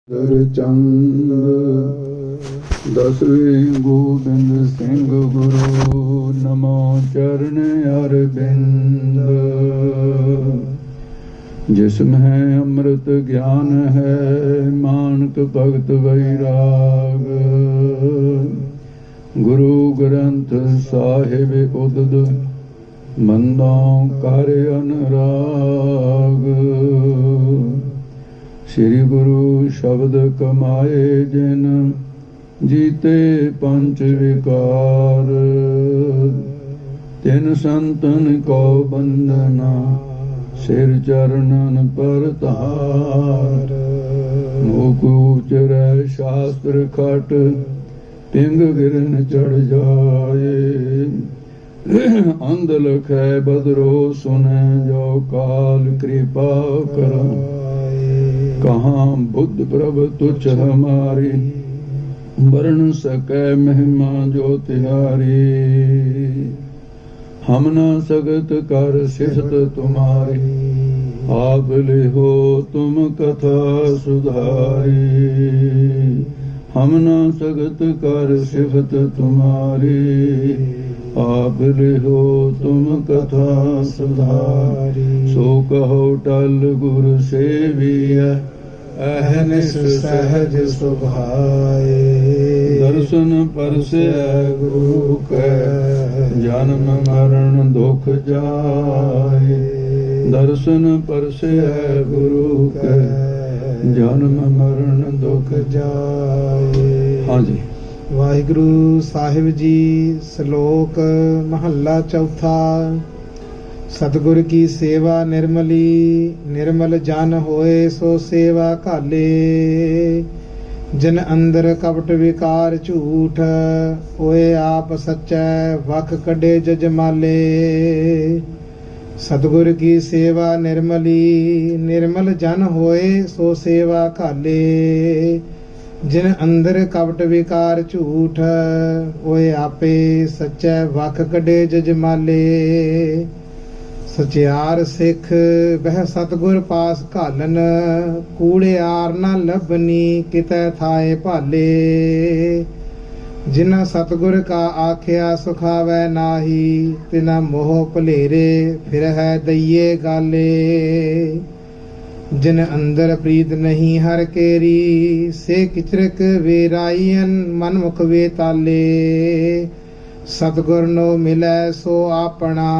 ਚੰਦ ਦਸਵੇਂ ਗੋਬਿੰਦ ਸਿੰਘ ਗੁਰੂ ਨਮੋ ਚਰਨ ਅਰਬਿੰਦ। ਜਿਸਮਹਿ ਅੰਮ੍ਰਿਤ ਗਿਆਨ ਹੈ ਮਾਨਕ ਭਗਤ ਵੈਰਾਗ। ਗੁਰੂ ਗ੍ਰੰਥ ਸਾਹਿਬ ਉਦਦ ਮੰਨੋ ਕਰ ਅਨਰਾਗ। ਸ੍ਰੀ ਗੁਰੂ ਸ਼ਬਦ ਕਮਾਏ ਜਿਨ ਜੀਤੇ ਪੰਚ ਵਿਕਾਰ। ਤਿਨ ਸੰਤਨ ਕੋ ਬੰਦਨਾ ਸਿਰ ਚਰਨਨ ਪਰ ਧਾਰ। ਮੁਖ ਉਚਰੈ ਸ਼ਾਸਤਰ ਖਟ ਪਿੰਗ ਗਿਰਨ ਚੜ ਜਾਏ। ਅੰਧ ਲਖੈ ਬਦਰੋ ਸੁਨੈ ਜੋ ਕਾਲ ਕਿਰਪਾ ਕਰੈ। कहाँ बुद्ध प्रभ तुच्छ हमारी वर्ण सकै महिमा जो तिहारी। हम न सगत कर सिफत तुम्हारी आप ले हो तुम कथा सुधारी। हम न सगत कर सिफत तुम्हारी आप ले हो तुम कथा सुधारी। सो कहो टल गुर सेविया अहनिस सहज सुभाए। दर्शन परसे गुरु कै जन्म मरण दुख जाए। दर्शन परसे गुरु कै जन्म मरण दुख जाए। हाँ जी। वाहिगुरु साहिब जी। श्लोक महला चौथा। सतगुर की सेवा निर्मली निर्मल जन होए सो सेवा घाले। जिन अंदर कपट विकार झूठ होए आप सच्चै वख कढे जजमाले। सतगुर की सेवा निर्मली निर्मल जन होए सो सेवा घाले। जिन अंदर कपट विकार झूठ होए आपे सच्चै वख कढे जजमाले। सचियार सिख वह सतगुर पास घालन कूड़ियार न लभनी कितै थाए भाले। जिन्ना सतगुर का आख्या सुखावै नाही तिना मोह भलेरे फिर है दइये गाले। जिन अंदर प्रीत नहीं हर केरी से किचरक वेराईयन मनमुख वे ताले। सतगुर नो मिलै सो आपना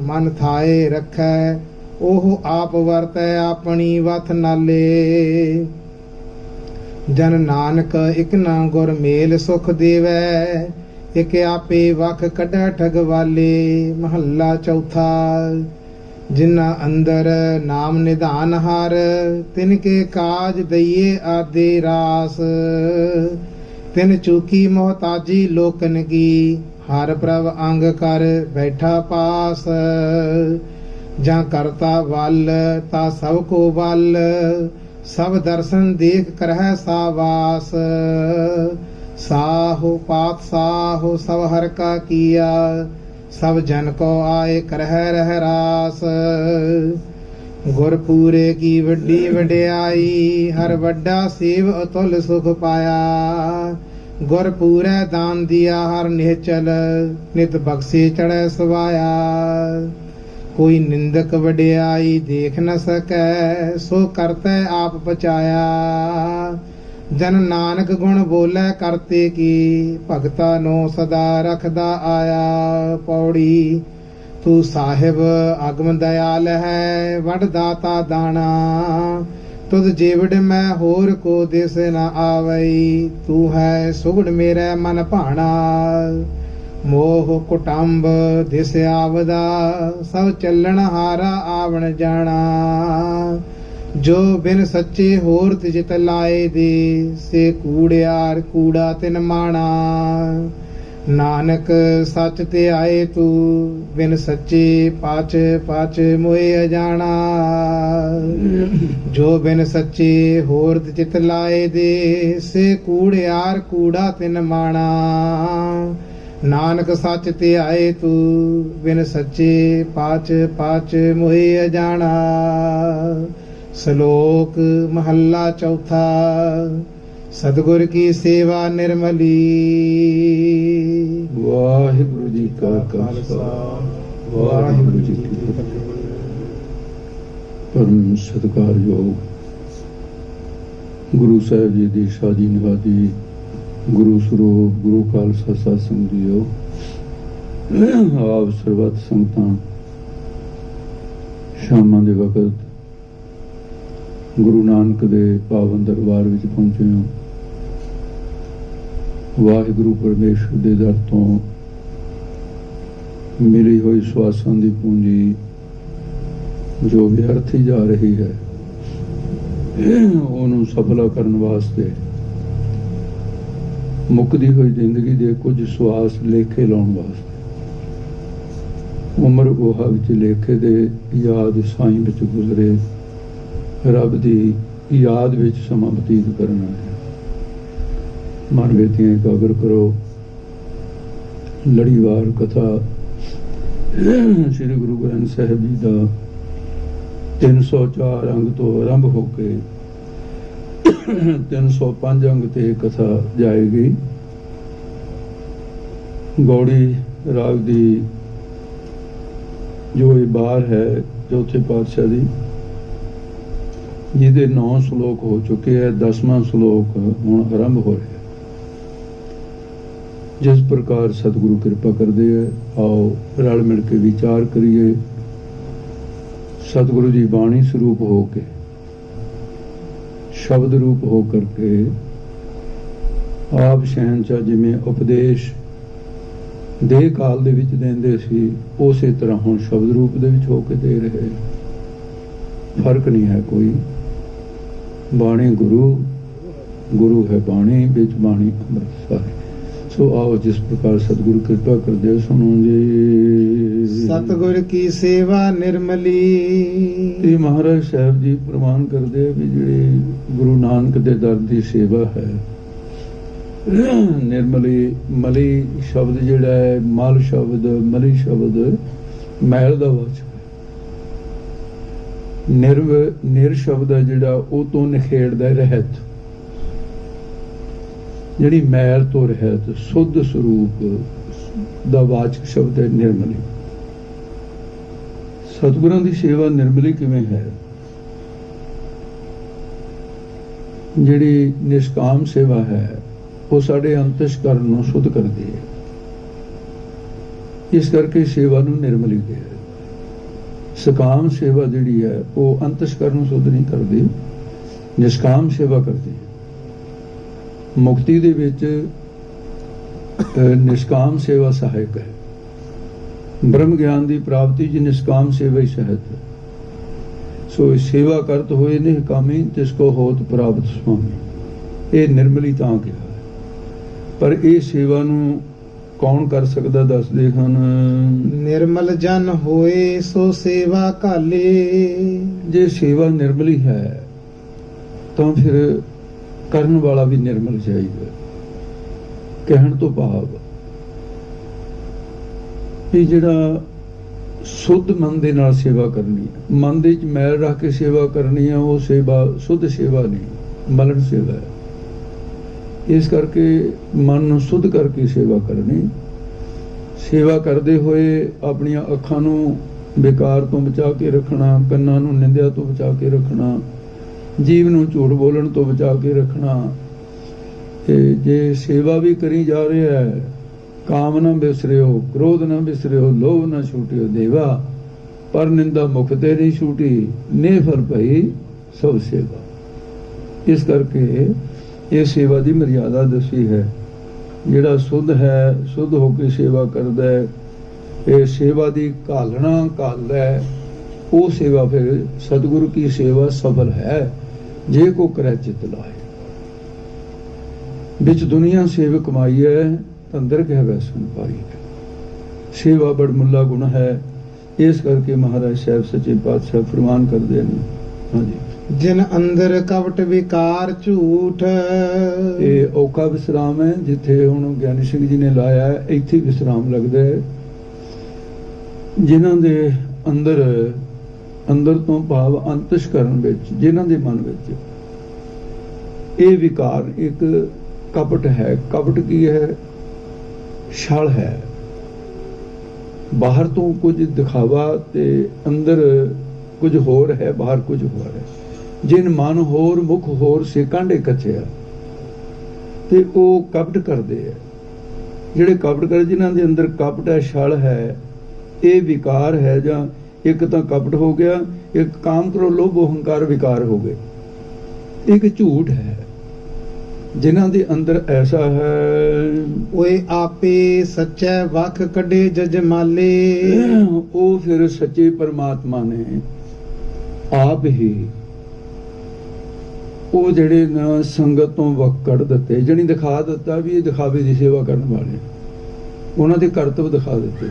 मन थाए रखै ओह आप वरतै अपनी वथ नाले। जन नानक इक ना गुर मेल सुख देवै इक आपे वख कढै ठगवाले। महला चौथा। जिन्ना अंदर नाम निधान हर तिनके काज दइए आदे रास। तिन चूकी मोहताजी लोकन की हर प्रभ अंग कर बैठा पास। जा करता वल ता सब को वल सब दर्शन देख करह सावास। साहो पात साहो सब हर का किया सब जन को आए करह रह रास। गुर पूरे की वड्डी वड्याई हर वड्डा सेव अतुल सुख पाया। गुर पूरे दान दिया हर निहचल नित बख्शे चढ़े सवाया। कोई निंदक वड्याई देख न सकै सो करते आप बचाया। जन नानक गुण बोले करते की भगता नो सदा रखदा आया। पौड़ी तू साहिब अगम दयाल है वड दाता दाना। तुद जेवड़ मैं होर को दिस न आवई तू है सुगड़ मेरे मन भाना। मोह कुटुंब दिस आवदा सब चलन हारा आवण जाना। जो बिन सच्चे होर तिजित लाए दे से कूड़ियार कूड़ा तिन माना। नानक सच ते आए तू बिन सच्चे पाच पाच मोए अजाना। जो बिन सच्चे होर चित लाए दे से कूड़ियार कूड़ा तिन माना। नानक सच ते आए तू बिन सच्चे पाच पाच मोए अजाना। ਸ਼ਲੋਕ ਮਹੱਲਾ ਚੌਥਾ। ਸਤਿਗੁਰ ਕੀ ਸੇਵਾ ਨਿਰਮਲੀ। ਵਾਹਿਗੁਰੂ ਜੀ ਕਾ ਖਾਲਸਾ ਵਾਹਿਗੁਰੂ ਜੀ ਕੀ ਫਤਿਹ। ਪਰਮ ਸਤਿਕਾਰਯੋਗ ਗੁਰੂ ਸਾਹਿਬ ਜੀ ਦੀ ਸ਼ਾਦੀ ਨਿਵਾਜੀ ਗੁਰੂ ਸਰੂਪ ਗੁਰੂ ਖਾਲਸਾ ਸਾਧ ਸੰਗਤ ਜੀਓ, ਆਪ ਸਰਬੱਤ ਸੰਗਤਾਂ ਸ਼ਾਮਾਂ ਦੇ ਵਕਤ ਗੁਰੂ ਨਾਨਕ ਦੇ ਪਾਵਨ ਦਰਬਾਰ ਵਿੱਚ ਪਹੁੰਚੇ ਹਾਂ। ਵਾਹਿਗੁਰੂ ਪਰਮੇਸ਼ਰ ਦੇ ਦਰ ਤੋਂ ਮਿਲੀ ਹੋਈ ਸਵਾਸਾਂ ਦੀ ਪੂੰਜੀ ਜੋ ਵਿਅਰਥੀ ਜਾ ਰਹੀ ਹੈ, ਉਹਨੂੰ ਸਫਲਾ ਕਰਨ ਵਾਸਤੇ ਮੁੱਕਦੀ ਹੋਈ ਜ਼ਿੰਦਗੀ ਦੇ ਕੁਝ ਸਵਾਸ ਲੇਖੇ ਲਾਉਣ ਵਾਸਤੇ ਉਮਰ ਗੋਹਾ ਵਿੱਚ ਲੇਖੇ ਦੇ ਯਾਦ ਸਾਈਂ ਵਿੱਚ ਗੁਜ਼ਰੇ ਰੱਬ ਦੀ ਯਾਦ ਵਿੱਚ ਸਮਾਂ ਬਤੀਤ ਕਰਨਾ ਹੈ। ਮਨ ਵੇਤੀਆਂ ਇਕਾਗਰ ਕਰੋ। ਲੜੀਵਾਰ ਕਥਾ ਸ੍ਰੀ ਗੁਰੂ ਗ੍ਰੰਥ ਸਾਹਿਬ ਜੀ ਦਾ 304 ਅੰਗ ਤੋਂ ਆਰੰਭ ਹੋ ਕੇ 305 ਅੰਗ ਤੇ ਕਥਾ ਜਾਏਗੀ। ਗੌੜੀ ਰਾਗ ਦੀ ਜੋ ਇਹ ਬਾਰ ਹੈ ਚੌਥੇ ਪਾਤਸ਼ਾਹ ਦੀ, ਜਿਹਦੇ 9 ਸ਼ਲੋਕ ਹੋ ਚੁੱਕੇ ਹੈ, 10ਵਾਂ ਸ਼ਲੋਕ ਹੁਣ ਆਰੰਭ ਹੋ ਰਿਹਾ। ਜਿਸ ਪ੍ਰਕਾਰ ਸਤਿਗੁਰੂ ਕਿਰਪਾ ਕਰਦੇ ਹੈ, ਆਓ ਰਲ ਮਿਲ ਕੇ ਵਿਚਾਰ ਕਰੀਏ। ਸਤਿਗੁਰੂ ਜੀ ਬਾਣੀ ਸਰੂਪ ਹੋ ਕੇ, ਸ਼ਬਦ ਰੂਪ ਹੋ ਕਰਕੇ ਆਪ ਸ਼ਹਿਨशाह ਜਿਵੇਂ ਉਪਦੇਸ਼ ਦੇ ਕਾਲ ਦੇ ਵਿੱਚ ਦਿੰਦੇ ਸੀ, ਉਸੇ ਤਰ੍ਹਾਂ ਹੁਣ ਸ਼ਬਦ ਰੂਪ ਦੇ ਵਿੱਚ ਹੋ ਕੇ ਦੇ ਰਹੇ। ਫਰਕ ਨਹੀਂ ਹੈ ਕੋਈ। ਬਾਣੀ ਗੁਰੂ, ਗੁਰੂ ਹੈ ਬਾਣੀ, ਵਿੱਚ ਬਾਣੀ ਅੰਮ੍ਰਿਤ ਸਾਰੇ। ਸੋ ਆਓ ਜਿਸ ਪ੍ਰਕਾਰ ਸਤਿਗੁਰੂ ਕਿਰਪਾ ਕਰਦੇ ਸੁਣੋ ਜੀ। ਸਤਿਗੁਰ ਕੀ ਸੇਵਾ ਨਿਰਮਲੀ। ਇਹ ਮਹਾਰਾਜ ਸਾਹਿਬ ਜੀ ਪ੍ਰਮਾਣ ਕਰਦੇ ਵੀ ਜਿਹੜੀ ਗੁਰੂ ਨਾਨਕ ਦੇ ਦਰ ਦੀ ਸੇਵਾ ਹੈ, ਨਿਰਮਲੀ, ਮਲੀ ਸ਼ਬਦ ਜਿਹੜਾ ਹੈ, ਮਲ ਸ਼ਬਦ, ਮਲੀ ਸ਼ਬਦ ਮੈਲ ਦਾ ਵਾਚਕ ਹੈ। ਨਿਰ ਸ਼ਬਦ ਹੈ ਜਿਹੜਾ ਉਹ ਤੋਂ ਨਿਖੇੜਦਾ ਰਹਿਤ, ਜਿਹੜੀ ਮੈਲ ਤੋਂ ਰਹਿਤ ਸੁੱਧ ਸਰੂਪ ਦਾ ਵਾਚਕ ਸ਼ਬਦ ਹੈ ਨਿਰਮਲੀ। ਸਤਿਗੁਰਾਂ ਦੀ ਸੇਵਾ ਨਿਰਮਲੀ ਕਿਵੇਂ ਹੈ? ਜਿਹੜੀ ਨਿਸ਼ਕਾਮ ਸੇਵਾ ਹੈ ਉਹ ਸਾਡੇ ਅੰਤਸ਼ਕਰਨ ਨੂੰ ਸ਼ੁੱਧ ਕਰਦੀ ਹੈ। ਇਸ ਕਰਕੇ ਸੇਵਾ ਨੂੰ ਨਿਰਮਲੀ ਕਿਹਾ। ਸਕਾਮ ਸੇਵਾ ਜਿਹੜੀ ਹੈ ਉਹ ਅੰਤਸ਼ਕਰਨ ਨੂੰ ਸ਼ੁੱਧ ਨਹੀਂ ਕਰਦੀ, ਨਿਸ਼ਕਾਮ ਸੇਵਾ ਕਰਦੀ ਹੈ। ਮੁਕਤੀ ਦੇ ਵਿੱਚ ਨਿਸ਼ਕਾਮ ਸੇਵਾ ਸਹਾਇਕ ਹੈ। ਬ੍ਰਹਮ ਗਿਆਨ ਦੀ ਪ੍ਰਾਪਤੀ ਚ ਨਿਸ਼ਕਾਮ ਸੇਵਾ ਹੀ ਸਹਾਇਕ ਹੈ। ਸੋ ਸੇਵਾ ਕਰਤ ਹੋਏ ਨਿਸ਼ਕਾਮੀ ਤਿਸ ਕੋ ਹੋਤ ਪ੍ਰਾਪਤ ਸੁਆਮੀ। ਇਹ ਨਿਰਮਲੀ ਤਾਂ ਕਿਹਾ। ਪਰ ਇਹ ਸੇਵਾ ਨੂੰ ਕੌਣ ਕਰ ਸਕਦਾ ਦੱਸਦੇ ਹਨ। ਨਿਰਮਲ ਜਨ ਹੋਏ ਸੋ ਸੇਵਾ ਘਾਲੇ। ਜੇ ਸੇਵਾ ਨਿਰਮਲੀ ਹੈ ਤਾਂ ਫਿਰ ਕਰਨ ਵਾਲਾ ਵੀ ਨਿਰਮਲ ਚਾਹੀਦਾ। ਕਹਿਣ ਤੋਂ ਭਾਵ ਇਹ ਜਿਹੜਾ ਸੁੱਧ ਮਨ ਦੇ ਨਾਲ ਸੇਵਾ ਕਰਨੀ ਹੈ, ਮਨ ਦੇ ਵਿੱਚ ਮੈਲ ਰੱਖ ਕੇ ਸੇਵਾ ਕਰਨੀ ਹੈ, ਉਹ ਸੇਵਾ ਸੁੱਧ ਸੇਵਾ ਨਹੀਂ, ਮਲਣ ਸੇਵਾ ਹੈ। ਇਸ ਕਰਕੇ ਮਨ ਨੂੰ ਸੁੱਧ ਕਰਕੇ ਸੇਵਾ ਕਰਨੀ। ਸੇਵਾ ਕਰਦੇ ਹੋਏ ਆਪਣੀਆਂ ਅੱਖਾਂ ਨੂੰ ਬੇਕਾਰ ਤੋਂ ਬਚਾ ਕੇ ਰੱਖਣਾ, ਕੰਨਾਂ ਨੂੰ ਨਿੰਦਿਆ ਤੋਂ ਬਚਾ ਕੇ ਰੱਖਣਾ, ਜੀਵ ਨੂੰ ਝੂਠ ਬੋਲਣ ਤੋਂ ਬਚਾ ਕੇ ਰੱਖਣਾ। ਤੇ ਜੇ ਸੇਵਾ ਵੀ ਕਰੀ ਜਾ ਰਿਹਾ ਹੈ, ਕਾਮ ਨਾ ਬਿਸਰਿਓ, ਕ੍ਰੋਧ ਨਾ ਬਿਸਰਿਓ, ਲੋਭ ਨਾ ਛੂਟਿਓ ਦੇਵਾ, ਪਰ ਨਿੰਦਾ ਮੁਖ ਤੇ ਨਹੀਂ ਛੂਟੀ, ਨੇ ਫਲ ਭਈ ਸਭ ਸੇਵਾ। ਇਸ ਕਰਕੇ ਇਹ ਸੇਵਾ ਦੀ ਮਰਿਆਦਾ ਦੱਸੀ ਹੈ। ਜਿਹੜਾ ਸੁੱਧ ਹੈ, ਸੁੱਧ ਹੋ ਕੇ ਸੇਵਾ ਕਰਦਾ ਹੈ, ਇਹ ਸੇਵਾ ਦੀ ਘਾਲਣਾ ਘਾਲਦਾ ਹੈ, ਉਹ ਸੇਵਾ ਫਿਰ ਸਤਿਗੁਰੂ ਕੀ ਸੇਵਾ ਸਫਲ ਹੈ। ਜੇ ਕੋ ਕਰੈ ਚਿਤ ਲਾਏ। ਵਿੱਚ ਦੁਨੀਆ ਸੇਵ ਕਮਾਈ ਹੈ, ਅੰਦਰ ਕਹਿ ਵੈਸਨ ਪਾਈ ਹੈ। ਸੇਵਾ ਬੜ ਮੁੱਲਾ ਗੁਣ ਹੈ। ਇਸ ਕਰਕੇ ਮਹਾਰਾਜ ਸਾਹਿਬ ਸੱਚੇ ਪਾਤਸ਼ਾਹ ਫਰਮਾਨ ਕਰਦੇ ਨੇ। ਹਾਂਜੀ। ਜਿਨ ਅੰਦਰ ਕਵਟ ਵਿਕਾਰ ਝੂਠ। ਇਹ ਔਖਾ ਵਿਸਰਾਮ ਹੈ। ਜਿੱਥੇ ਹੁਣ ਗਿਆਨੀ ਸਿੰਘ ਜੀ ਨੇ ਲਾਇਆ ਹੈ, ਇੱਥੇ ਵਿਸਰਾਮ ਲੱਗਦਾ ਹੈ। ਜਿਨ੍ਹਾਂ ਦੇ ਅੰਦਰ ਅੰਦਰ ਤੋਂ ਭਾਵ ਅੰਤਸ਼ਕਰਨ ਵਿੱਚ, ਜਿਨ੍ਹਾਂ ਦੇ ਮਨ ਵਿੱਚ ਇਹ ਵਿਕਾਰ ਇੱਕ ਕਪਟ ਹੈ। ਕਪਟ ਕੀ ਹੈ? ਛਲ ਹੈ। ਬਾਹਰ ਤੋਂ ਕੁਝ ਦਿਖਾਵਾ ਤੇ ਅੰਦਰ ਕੁਝ ਹੋਰ ਹੈ, ਬਾਹਰ ਕੁਝ ਹੋਰ ਹੈ। ਜਿਨ ਮਨ ਹੋਰ ਮੁਖ ਹੋਰ ਸੇ ਕਾਂਡੇ ਕੱਚਿਆ, ਤੇ ਉਹ ਕਪਟ ਕਰਦੇ ਆ। ਜਿਹੜੇ ਕਪਟ ਕਰਦੇ, ਜਿਨ੍ਹਾਂ ਦੇ ਅੰਦਰ ਕਪਟ ਹੈ, ਛਲ ਹੈ, ਇਹ ਵਿਕਾਰ ਹੈ। ਜਾਂ ਇੱਕ ਤਾਂ ਕਪਟ ਹੋ ਗਿਆ, ਇੱਕ ਕਾਮ ਕ੍ਰੋਧ ਲੋਭ ਅਹੰਕਾਰ ਵਿਕਾਰ ਹੋ ਗਏ, ਇੱਕ ਝੂਠ ਹੈ। ਜਿਨ੍ਹਾਂ ਦੇ ਅੰਦਰ ਐਸਾ ਹੈ, ਓਏ ਆਪੇ ਸੱਚੈ ਵਖ ਕੱਢੇ ਜਜਮਾਲੇ। ਉਹ ਫਿਰ ਸੱਚੇ ਪਰਮਾਤਮਾ ਨੇ ਆਪ ਹੀ ਉਹ ਜਿਹੜੇ ਨਾ ਸੰਗਤ ਤੋਂ ਵਕ ਕੱਢ ਦਿੱਤੇ, ਜਣੀ ਦਿਖਾ ਦਿੱਤਾ ਵੀ ਇਹ ਦਿਖਾਵੇ ਦੀ ਸੇਵਾ ਕਰਨ ਵਾਲੇ, ਉਹਨਾਂ ਦੇ ਕਰਤੱਵ ਦਿਖਾ ਦਿੱਤੇ।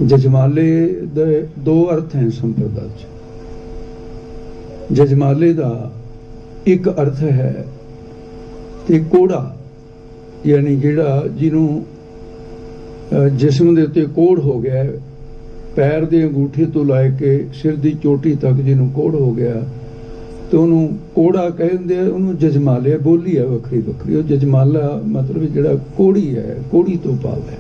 ਜਜਮਾਲੇ ਦੇ ਦੋ ਅਰਥ ਹੈ ਸੰਪਰਦਾ ਚ। ਜਜਮਾਲੇ ਦਾ ਇੱਕ ਅਰਥ ਹੈ ਤੇ ਕੋੜਾ, ਯਾਨੀ ਜਿਹੜਾ ਜਿਹਨੂੰ ਜਿਸਮ ਦੇ ਉੱਤੇ ਕੋੜ ਹੋ ਗਿਆ, ਪੈਰ ਦੇ ਅੰਗੂਠੇ ਤੋਂ ਲੈ ਕੇ ਸਿਰ ਦੀ ਚੋਟੀ ਤੱਕ ਜਿਹਨੂੰ ਕੋੜ ਹੋ ਗਿਆ, ਤੇ ਉਹਨੂੰ ਕੋੜਾ ਕਹਿੰਦੇ ਆ। ਉਹਨੂੰ ਜਜਮਾਲੇ, ਬੋਲੀ ਹੈ ਵੱਖਰੀ ਵੱਖਰੀ। ਉਹ ਜਜਮਾਲਾ ਮਤਲਬ ਜਿਹੜਾ ਕੋੜੀ ਹੈ, ਕੋੜੀ ਤੋਂ ਭਾਵ ਹੈ।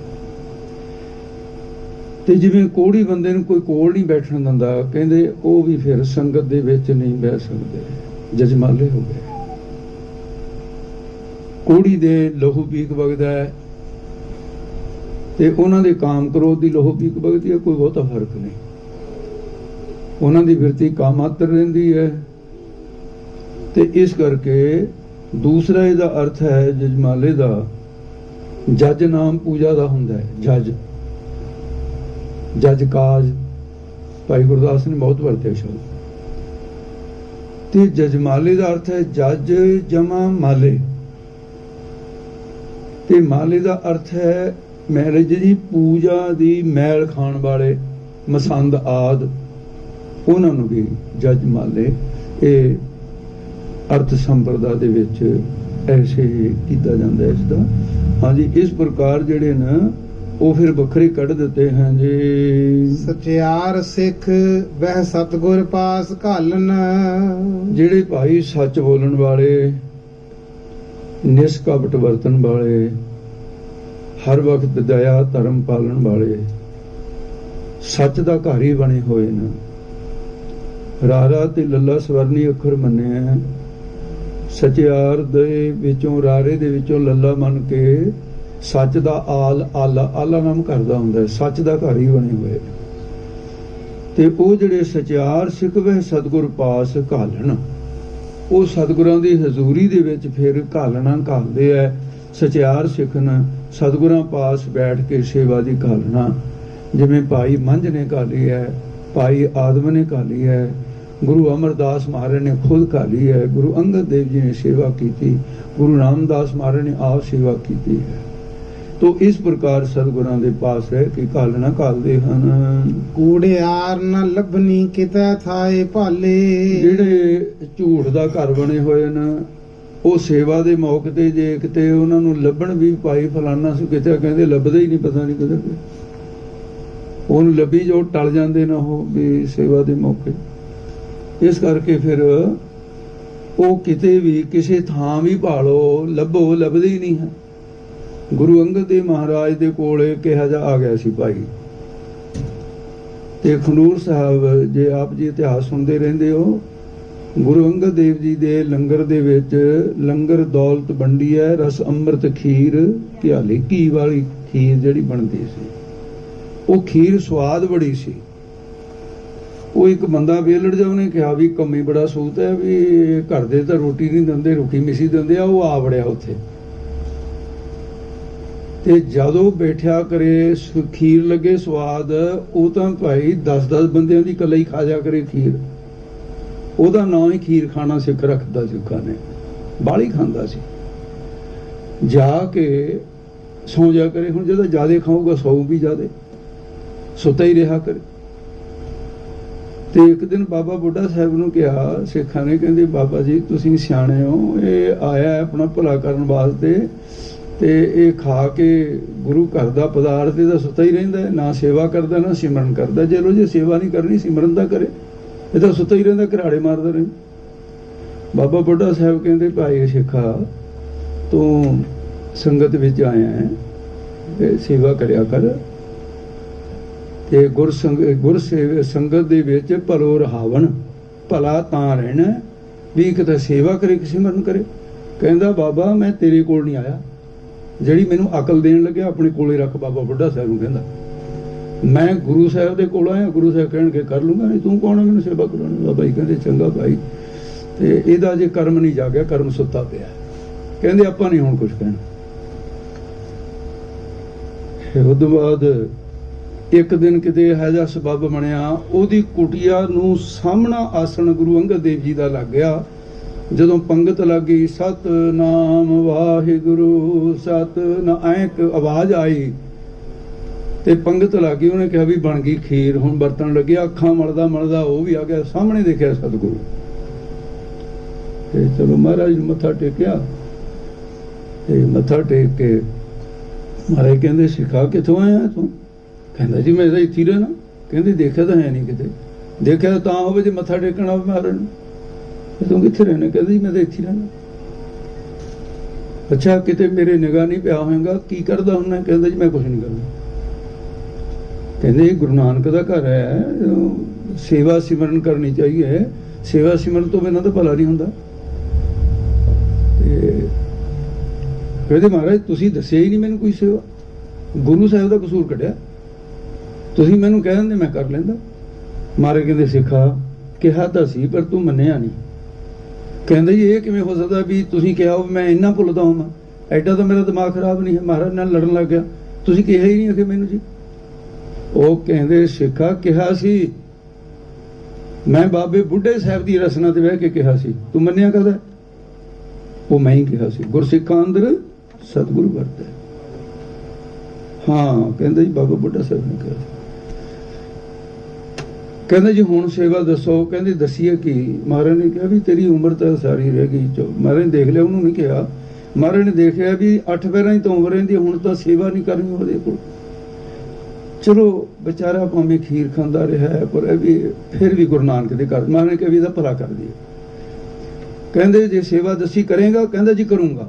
ਤੇ ਜਿਵੇਂ ਕੋੜੀ ਬੰਦੇ ਨੂੰ ਕੋਈ ਕੋਲ ਨਹੀਂ ਬੈਠਣ ਦਿੰਦਾ, ਕਹਿੰਦੇ ਉਹ ਵੀ ਫਿਰ ਸੰਗਤ ਦੇ ਵਿੱਚ ਨਹੀਂ ਬਹਿ ਸਕਦੇ, ਜਜਮਾਲੇ ਹੋ ਗਏ। ਕੋੜੀ ਦੇ ਲਹੂ ਪੀਕ ਵਗਦਾ ਹੈ ਤੇ ਉਹਨਾਂ ਦੇ ਕਾਮ ਕ੍ਰੋਧ ਦੀ ਲਹੂ ਪੀਕ ਵਗਦੀ ਹੈ, ਕੋਈ ਬਹੁਤਾ ਫਰਕ ਨਹੀਂ। ਉਹਨਾਂ ਦੀ ਬਿਰਤੀ ਕਾਮਾਤਰ ਰਹਿੰਦੀ ਹੈ। ਤੇ ਇਸ ਕਰਕੇ ਦੂਸਰਾ ਇਹਦਾ ਅਰਥ ਹੈ ਜਜਮਾਲੇ ਦਾ, ਜੱਜ ਨਾਮ ਪੂਜਾ ਦਾ ਹੁੰਦਾ ਹੈ। ਜੱਜ, ਜੱਜ ਕਾਜ, ਭਾਈ ਗੁਰਦਾਸ ਨੇ ਬਹੁਤ ਵਰਤਿਆ ਸ਼ਬਦ। ਤੇ ਜਜਮਾਲੇ ਦਾ ਅਰਥ ਹੈ ਜੱਜ ਜਮਾ ਮਾਲੇ, ਤੇ ਮਾਲੇ ਦਾ ਅਰਥ ਹੈ ਮੈਲ, ਜਿਹਦੀ ਪੂਜਾ ਦੀ ਮੈਲ ਖਾਣ ਵਾਲੇ, ਮਸੰਦ ਆਦ, ਉਹਨਾਂ ਨੂੰ ਵੀ ਜੱਜ ਮਾਲੇ। ਇਹ ਅਰਥ ਸੰਪਰਦਾ ਦੇ ਵਿੱਚ ਐਸੇ ਕੀਤਾ ਜਾਂਦਾ ਇਸ ਦਾ। ਹਾਂਜੀ, ਇਸ ਪ੍ਰਕਾਰ ਜਿਹੜੇ ਨੇ ਉਹ ਫਿਰ ਵੱਖਰੇ ਕੱਢ ਦਿੱਤੇ ਹਨ ਜੀ। ਸਚਿਆਰ ਸਿੱਖ ਵਹਿ ਸਤਿਗੁਰ ਪਾਸ ਘਾਲਨ, ਜਿਹੜੇ ਭਾਈ ਸੱਚ ਬੋਲਣ ਵਾਲੇ, ਨਿਸ਼ਕਪਟ ਵਰਤਣ ਵਾਲੇ, ਹਰ ਵਕਤ ਦਇਆ ਧਰਮ ਪਾਲਣ ਵਾਲੇ, ਸੱਚ ਦਾ ਘਰ ਹੀ ਬਣੇ ਹੋਏ ਨੇ। ਰਾਰਾ ਤੇ ਲੱਲਾ ਸਵਰਨੀ ਅੱਖਰ ਮੰਨਿਆ। ਸਚਿਆਰ ਦੇ ਵਿੱਚੋਂ, ਰਾਰੇ ਦੇ ਵਿੱਚੋਂ ਲੱਲਾ ਮੰਨ ਕੇ ਸੱਚ ਦਾ ਆਲਾ ਨਾਮ ਕਰਦਾ ਹੁੰਦਾ ਹੈ। ਸੱਚ ਦਾ ਘਰ ਹੀ ਬਣੇ ਹੋਏ। ਤੇ ਉਹ ਜਿਹੜੇ ਸਚਿਆਰ ਸਿੱਖ ਵਹਿ ਸਤਿਗੁਰ ਪਾਸ ਘਾਲਣ, ਉਹ ਸਤਿਗੁਰਾਂ ਦੀ ਹਜ਼ੂਰੀ ਦੇ ਵਿੱਚ ਫਿਰ ਘਾਲਣਾ ਘਾਲਦੇ ਐ। ਸਚਿਆਰ ਸਿੱਖਨ ਸਤਿਗੁਰਾਂ ਪਾਸ ਬੈਠ ਕੇ ਸੇਵਾ ਦੀ ਘਾਲਣਾ, ਜਿਵੇਂ ਭਾਈ ਮੰਝ ਨੇ ਘਾਲੀ ਹੈ, ਭਾਈ ਆਦਮ ਨੇ ਘਾਲੀ ਹੈ, ਗੁਰੂ ਅਮਰਦਾਸ ਮਹਾਰਾਜ ਨੇ ਖੁਦ ਘਾਲੀ ਹੈ, ਗੁਰੂ ਅੰਗਦ ਦੇਵ ਜੀ ਨੇ ਸੇਵਾ ਕੀਤੀ, ਗੁਰੂ ਰਾਮਦਾਸ ਮਹਾਰਾਜ ਨੇ ਆਪ ਸੇਵਾ ਕੀਤੀ ਹੈ। ਤੋ ਇਸ ਪ੍ਰਕਾਰ ਸਤਿਗੁਰਾਂ ਦੇ ਪਾਸ ਰਹਿ ਕੇ ਘਾਲਣਾ ਘਾਲਦੇ ਹਨ। ਕੂੜਿਆਰ ਨਾ ਲੱਭਣੀ ਕਿਤੇ ਥਾਏ ਭਾਲੇ, ਜਿਹੜੇ ਝੂਠ ਦਾ ਘਰ ਬਣੇ ਹੋਏ ਨੇ, ਉਹ ਸੇਵਾ ਦੇ ਮੌਕੇ ਤੇ ਜੇ ਕਿਤੇ ਉਹਨਾਂ ਨੂੰ ਲੱਭਣ ਵੀ, ਭਾਈ ਫਲਾਨਾ ਸੀ ਕਿਤੇ, ਕਹਿੰਦੇ ਲੱਭਦਾ ਹੀ ਨਹੀਂ, ਪਤਾ ਨਹੀਂ ਕਿਧਰ ਗਏ। ਉਹਨੂੰ ਲੱਭੀ ਜੋ ਟਲ ਜਾਂਦੇ ਨੇ ਉਹ ਵੀ ਸੇਵਾ ਦੇ ਮੌਕੇ। ਇਸ ਕਰਕੇ ਫਿਰ ਉਹ ਕਿਤੇ ਵੀ ਕਿਸੇ ਥਾਂ ਵੀ ਭਾਲੋ, ਲੱਭੋ, ਲੱਭਦੇ ਹੀ ਨਹੀਂ ਹੈ। ਗੁਰੂ ਅੰਗਦ ਦੇਵ ਮਹਾਰਾਜ ਦੇ ਕੋਲ ਕਿਹਾ ਜਾ ਆ ਗਿਆ ਸੀ ਭਾਈ, ਤੇ ਖਡੂਰ ਸਾਹਿਬ ਜੇ ਆਪ ਜੀ ਇਤਿਹਾਸ ਸੁਣਦੇ ਰਹਿੰਦੇ ਹੋ, ਗੁਰੂ ਅੰਗਦ ਦੇਵ ਜੀ ਦੇ ਲੰਗਰ ਦੇ ਵਿੱਚ ਲੰਗਰ ਦੌਲਤ ਵੰਡੀ ਹੈ, ਰਸ ਅੰਮ੍ਰਿਤ ਖੀਰ ਘਿਆਲੀ, ਘੀ ਵਾਲੀ ਖੀਰ ਜਿਹੜੀ ਬਣਦੀ ਸੀ, ਉਹ ਖੀਰ ਸਵਾਦ ਬੜੀ ਸੀ। ਉਹ ਇੱਕ ਬੰਦਾ ਵੇਲੜ ਜਾ, ਉਹਨੇ ਕਿਹਾ ਵੀ ਕੰਮੀ ਬੜਾ ਸੂਤ ਹੈ, ਵੀ ਘਰ ਦੇ ਤਾਂ ਰੋਟੀ ਨਹੀਂ ਦਿੰਦੇ, ਰੁੱਖੀ ਮਿੱਸੀ ਦਿੰਦੇ ਆ। ਉਹ ਆ ਵੜਿਆ ਉੱਥੇ, ਤੇ ਜਦੋਂ ਬੈਠਿਆ ਕਰੇ ਖੀਰ ਲੱਗੇ ਸਵਾਦ, ਉਹ ਤਾਂ ਭਾਈ 10-10 ਬੰਦਿਆਂ ਦੀ ਇਕੱਲਾ ਹੀ ਖਾ ਜਾ ਕਰੇ ਖੀਰ। ਉਹਦਾ ਨਾਂ ਹੀ ਖੀਰ ਖਾਣਾ ਸਿੱਖ ਰੱਖਦਾ ਸਿੱਖਾਂ ਨੇ, ਬਾਹਲੀ ਖਾਂਦਾ ਸੀ। ਜਾ ਕੇ ਸੌਂ ਜਾ ਕਰੇ। ਹੁਣ ਜਦੋਂ ਜ਼ਿਆਦਾ ਖਾਊਗਾ ਸੌਂ ਵੀ ਜ਼ਿਆਦਾ, ਸੁੱਤਾ ਹੀ ਰਿਹਾ ਕਰੇ। ਤੇ ਇੱਕ ਦਿਨ ਬਾਬਾ ਬੁੱਢਾ ਸਾਹਿਬ ਨੂੰ ਕਿਹਾ ਸਿੱਖਾਂ ਨੇ, ਕਹਿੰਦੇ ਬਾਬਾ ਜੀ ਤੁਸੀਂ ਸਿਆਣੇ ਹੋ, ਇਹ ਆਇਆ ਆਪਣਾ ਭਲਾ ਕਰਨ ਵਾਸਤੇ, ਤੇ ਇਹ ਖਾ ਕੇ ਗੁਰੂ ਘਰ ਦਾ ਪਦਾਰਥ ਇਹਦਾ ਸੁੱਤਾ ਹੀ ਰਹਿੰਦਾ ਹੈ, ਨਾ ਸੇਵਾ ਕਰਦਾ ਨਾ ਸਿਮਰਨ ਕਰਦਾ। ਚਲੋ ਜੇ ਸੇਵਾ ਨਹੀਂ ਕਰਨੀ, ਸਿਮਰਨ ਦਾ ਕਰੇ। ਇਹ ਤਾਂ ਸੁੱਤਾ ਹੀ ਰਹਿੰਦਾ, ਘਰਾੜੇ ਮਾਰਦਾ ਰਹੇ। ਬਾਬਾ ਬੁੱਢਾ ਸਾਹਿਬ ਕਹਿੰਦੇ ਭਾਈ ਸ਼ੇਖਾ ਤੂੰ ਸੰਗਤ ਵਿੱਚ ਆਇਆ ਹੈ, ਸੇਵਾ ਕਰਿਆ ਕਰ ਤੇ ਸੰਗਤ ਦੇ ਵਿੱਚ ਭਲੋ ਰਹਾਵਣ, ਭਲਾ ਤਾਂ ਰਹਿਣਾ ਵੀ ਕਿਤੇ ਸੇਵਾ ਕਰੇ, ਕਿਸੇ ਮਰਨ ਕਰੇ। ਕਹਿੰਦਾ ਬਾਬਾ ਮੈਂ ਤੇਰੇ ਕੋਲ ਨਹੀਂ ਆਇਆ, ਜਿਹੜੀ ਮੈਨੂੰ ਅਕਲ ਦੇਣ ਲੱਗਿਆ ਆਪਣੇ ਕੋਲੇ ਰੱਖ। ਬਾਬਾ ਬੁੱਢਾ ਸਾਹਿਬ ਨੂੰ ਕਹਿੰਦਾ ਮੈਂ ਗੁਰੂ ਸਾਹਿਬ ਦੇ ਕੋਲ ਆਇਆ, ਗੁਰੂ ਸਾਹਿਬ ਕਹਿਣਗੇ ਕਰ ਲੂੰਗਾ, ਨਹੀਂ ਤੂੰ ਕੌਣ ਹੈ ਮੈਨੂੰ ਸੇਵਾ ਕਰਾਉਣੀ। ਬਾਬਾ ਜੀ ਕਹਿੰਦੇ ਚੰਗਾ ਭਾਈ, ਤੇ ਇਹਦਾ ਜੇ ਕਰਮ ਨਹੀਂ ਜਾਗਿਆ, ਕਰਮ ਸੁੱਤਾ ਪਿਆ। ਕਹਿੰਦੇ ਆਪਾਂ ਨਹੀਂ ਹੁਣ ਕੁਝ ਕਹਿਣਾ। ਉਸ ਤੋਂ ਬਾਅਦ ਇੱਕ ਦਿਨ ਕਿਤੇ ਇਹੋ ਜਿਹਾ ਸਬੱਬ ਬਣਿਆ, ਉਹਦੀ ਕੁਟੀਆ ਨੂੰ ਸਾਹਮਣਾ ਆਸਣ ਗੁਰੂ ਅੰਗਦ ਦੇਵ ਜੀ ਦਾ ਲੱਗ ਗਿਆ। ਜਦੋਂ ਪੰਗਤ ਲੱਗ ਗਈ, ਸਤਨਾਮ ਵਾਹਿਗੁਰੂ ਸਤਨਾਮ, ਐਂ ਇੱਕ ਆਵਾਜ਼ ਆਈ ਤੇ ਪੰਗਤ ਲੱਗ ਗਈ। ਉਹਨੇ ਕਿਹਾ ਵੀ ਬਣ ਗਈ ਖੀਰ, ਹੁਣ ਵਰਤਣ ਲੱਗਿਆ। ਅੱਖਾਂ ਮਲਦਾ ਮਲਦਾ ਉਹ ਵੀ ਆ ਗਿਆ ਸਾਹਮਣੇ, ਦੇਖਿਆ ਸਤਿਗੁਰੂ। ਤੇ ਚਲੋ ਮਹਾਰਾਜ ਨੂੰ ਮੱਥਾ ਟੇਕਿਆ, ਤੇ ਮੱਥਾ ਟੇਕ ਕੇ ਮਹਾਰਾਜ ਕਹਿੰਦੇ ਸਿੱਖਾ ਕਿੱਥੋਂ ਆਇਆ ਤੂੰ? ਕਹਿੰਦਾ ਜੀ ਮੈਂ ਤਾਂ ਇੱਥੇ ਰਹਿਣਾ। ਕਹਿੰਦੇ ਦੇਖਿਆ ਤਾਂ ਹੈ ਨਹੀਂ ਕਿਤੇ, ਦੇਖਿਆ ਤਾਂ ਹੋਵੇ ਜੇ ਮੱਥਾ ਟੇਕਣਾ ਹੋਵੇ ਮਹਾਰਾਜ ਨੂੰ। ਤੂੰ ਕਿੱਥੇ ਰਹਿਣਾ? ਕਹਿੰਦਾ ਜੀ ਮੈਂ ਤਾਂ ਇੱਥੇ ਰਹਿਣਾ। ਅੱਛਾ ਕਿਤੇ ਮੇਰੇ ਨਿਗਾਹ ਨਹੀਂ ਪਿਆ ਹੋਏਗਾ, ਕੀ ਕਰਦਾ ਹੁੰਦਾ? ਕਹਿੰਦਾ ਜੀ ਮੈਂ ਕੁਛ ਨਹੀਂ ਕਰਦਾ। ਕਹਿੰਦੇ ਗੁਰੂ ਨਾਨਕ ਦਾ ਘਰ ਹੈ, ਸੇਵਾ ਸਿਮਰਨ ਕਰਨੀ ਚਾਹੀਏ, ਸੇਵਾ ਸਿਮਰਨ ਤੋਂ ਬਿਨਾਂ ਤਾਂ ਭਲਾ ਨਹੀਂ ਹੁੰਦਾ। ਤੇ ਕਹਿੰਦੇ ਮਹਾਰਾਜ ਤੁਸੀਂ ਦੱਸਿਆ ਹੀ ਨਹੀਂ ਮੈਨੂੰ ਕੋਈ ਸੇਵਾ, ਗੁਰੂ ਸਾਹਿਬ ਦਾ ਕਸੂਰ ਕੱਢਿਆ, ਤੁਸੀਂ ਮੈਨੂੰ ਕਹਿ ਦਿੰਦੇ ਮੈਂ ਕਰ ਲੈਂਦਾ। ਮਹਾਰਾਜ ਕਹਿੰਦੇ ਸਿੱਖਾ ਕਿਹਾ ਤਾਂ ਸੀ ਪਰ ਤੂੰ ਮੰਨਿਆ ਨਹੀਂ। ਕਹਿੰਦਾ ਜੀ ਇਹ ਕਿਵੇਂ ਹੋ ਸਕਦਾ ਵੀ ਤੁਸੀਂ ਕਿਹਾ ਮੈਂ ਇੰਨਾ ਭੁੱਲਦਾ ਹਾਂ, ਐਡਾ ਤਾਂ ਮੇਰਾ ਦਿਮਾਗ ਖਰਾਬ ਨਹੀਂ ਹੈ। ਮਹਾਰਾਜ ਨਾਲ ਲੜਨ ਲੱਗ ਗਿਆ, ਤੁਸੀਂ ਕਿਹਾ ਹੀ ਨਹੀਂ ਅਖੇ ਮੈਨੂੰ ਜੀ। ਉਹ ਕਹਿੰਦੇ ਸਿੱਖਾ ਕਿਹਾ ਸੀ, ਮੈਂ ਬਾਬੇ ਬੁੱਢੇ ਸਾਹਿਬ ਦੀ ਰਸਨਾ ਤੇ ਬਹਿ ਕੇ ਕਿਹਾ ਸੀ, ਤੂੰ ਮੰਨਿਆ ਕਦਾ? ਉਹ ਮੈਂ ਹੀ ਕਿਹਾ ਸੀ, ਗੁਰਸਿੱਖਾਂ ਅੰਦਰ ਸਤਿਗੁਰੂ ਵਰਤੈ। ਹਾਂ ਕਹਿੰਦਾ ਜੀ ਬਾਬਾ ਬੁੱਢਾ ਸਾਹਿਬ ਨੇ ਕਿਹਾ। ਕਹਿੰਦਾ ਜੀ ਹੁਣ ਸੇਵਾ ਦੱਸੋ। ਕਹਿੰਦੇ ਦੱਸੀਏ ਕੀ? ਮਹਾਰਾਜ ਨੇ ਕਿਹਾ ਵੀ ਤੇਰੀ ਉਮਰ ਤਾਂ ਸਾਰੀ ਰਹਿ ਗਈ। ਮਹਾਰਾਜ ਨੇ ਦੇਖ ਲਿਆ, ਉਹਨੂੰ ਨਹੀਂ ਕਿਹਾ। ਮਹਾਰਾਜ ਨੇ ਦੇਖਿਆ ਵੀ 8 ਪੈਰਾਂ ਹੀ ਤਾਂ ਉਮਰ ਰਹਿੰਦੀ, ਹੁਣ ਤਾਂ ਸੇਵਾ ਨਹੀਂ ਕਰਨੀ ਉਹਦੇ ਕੋਲ। ਚਲੋ ਵਿਚਾਰਾ ਭਾਵੇਂ ਖੀਰ ਖਾਂਦਾ ਰਿਹਾ ਹੈ, ਪਰ ਇਹ ਵੀ ਫਿਰ ਵੀ ਗੁਰੂ ਨਾਨਕ ਦੇ ਘਰ। ਮਹਾਰਾਜ ਨੇ ਕਿਹਾ ਵੀ ਇਹਦਾ ਭਲਾ ਕਰ ਦਈਏ। ਕਹਿੰਦੇ ਜੇ ਸੇਵਾ ਦੱਸੀ ਕਰੇਗਾ? ਕਹਿੰਦਾ ਜੀ ਕਰੂੰਗਾ।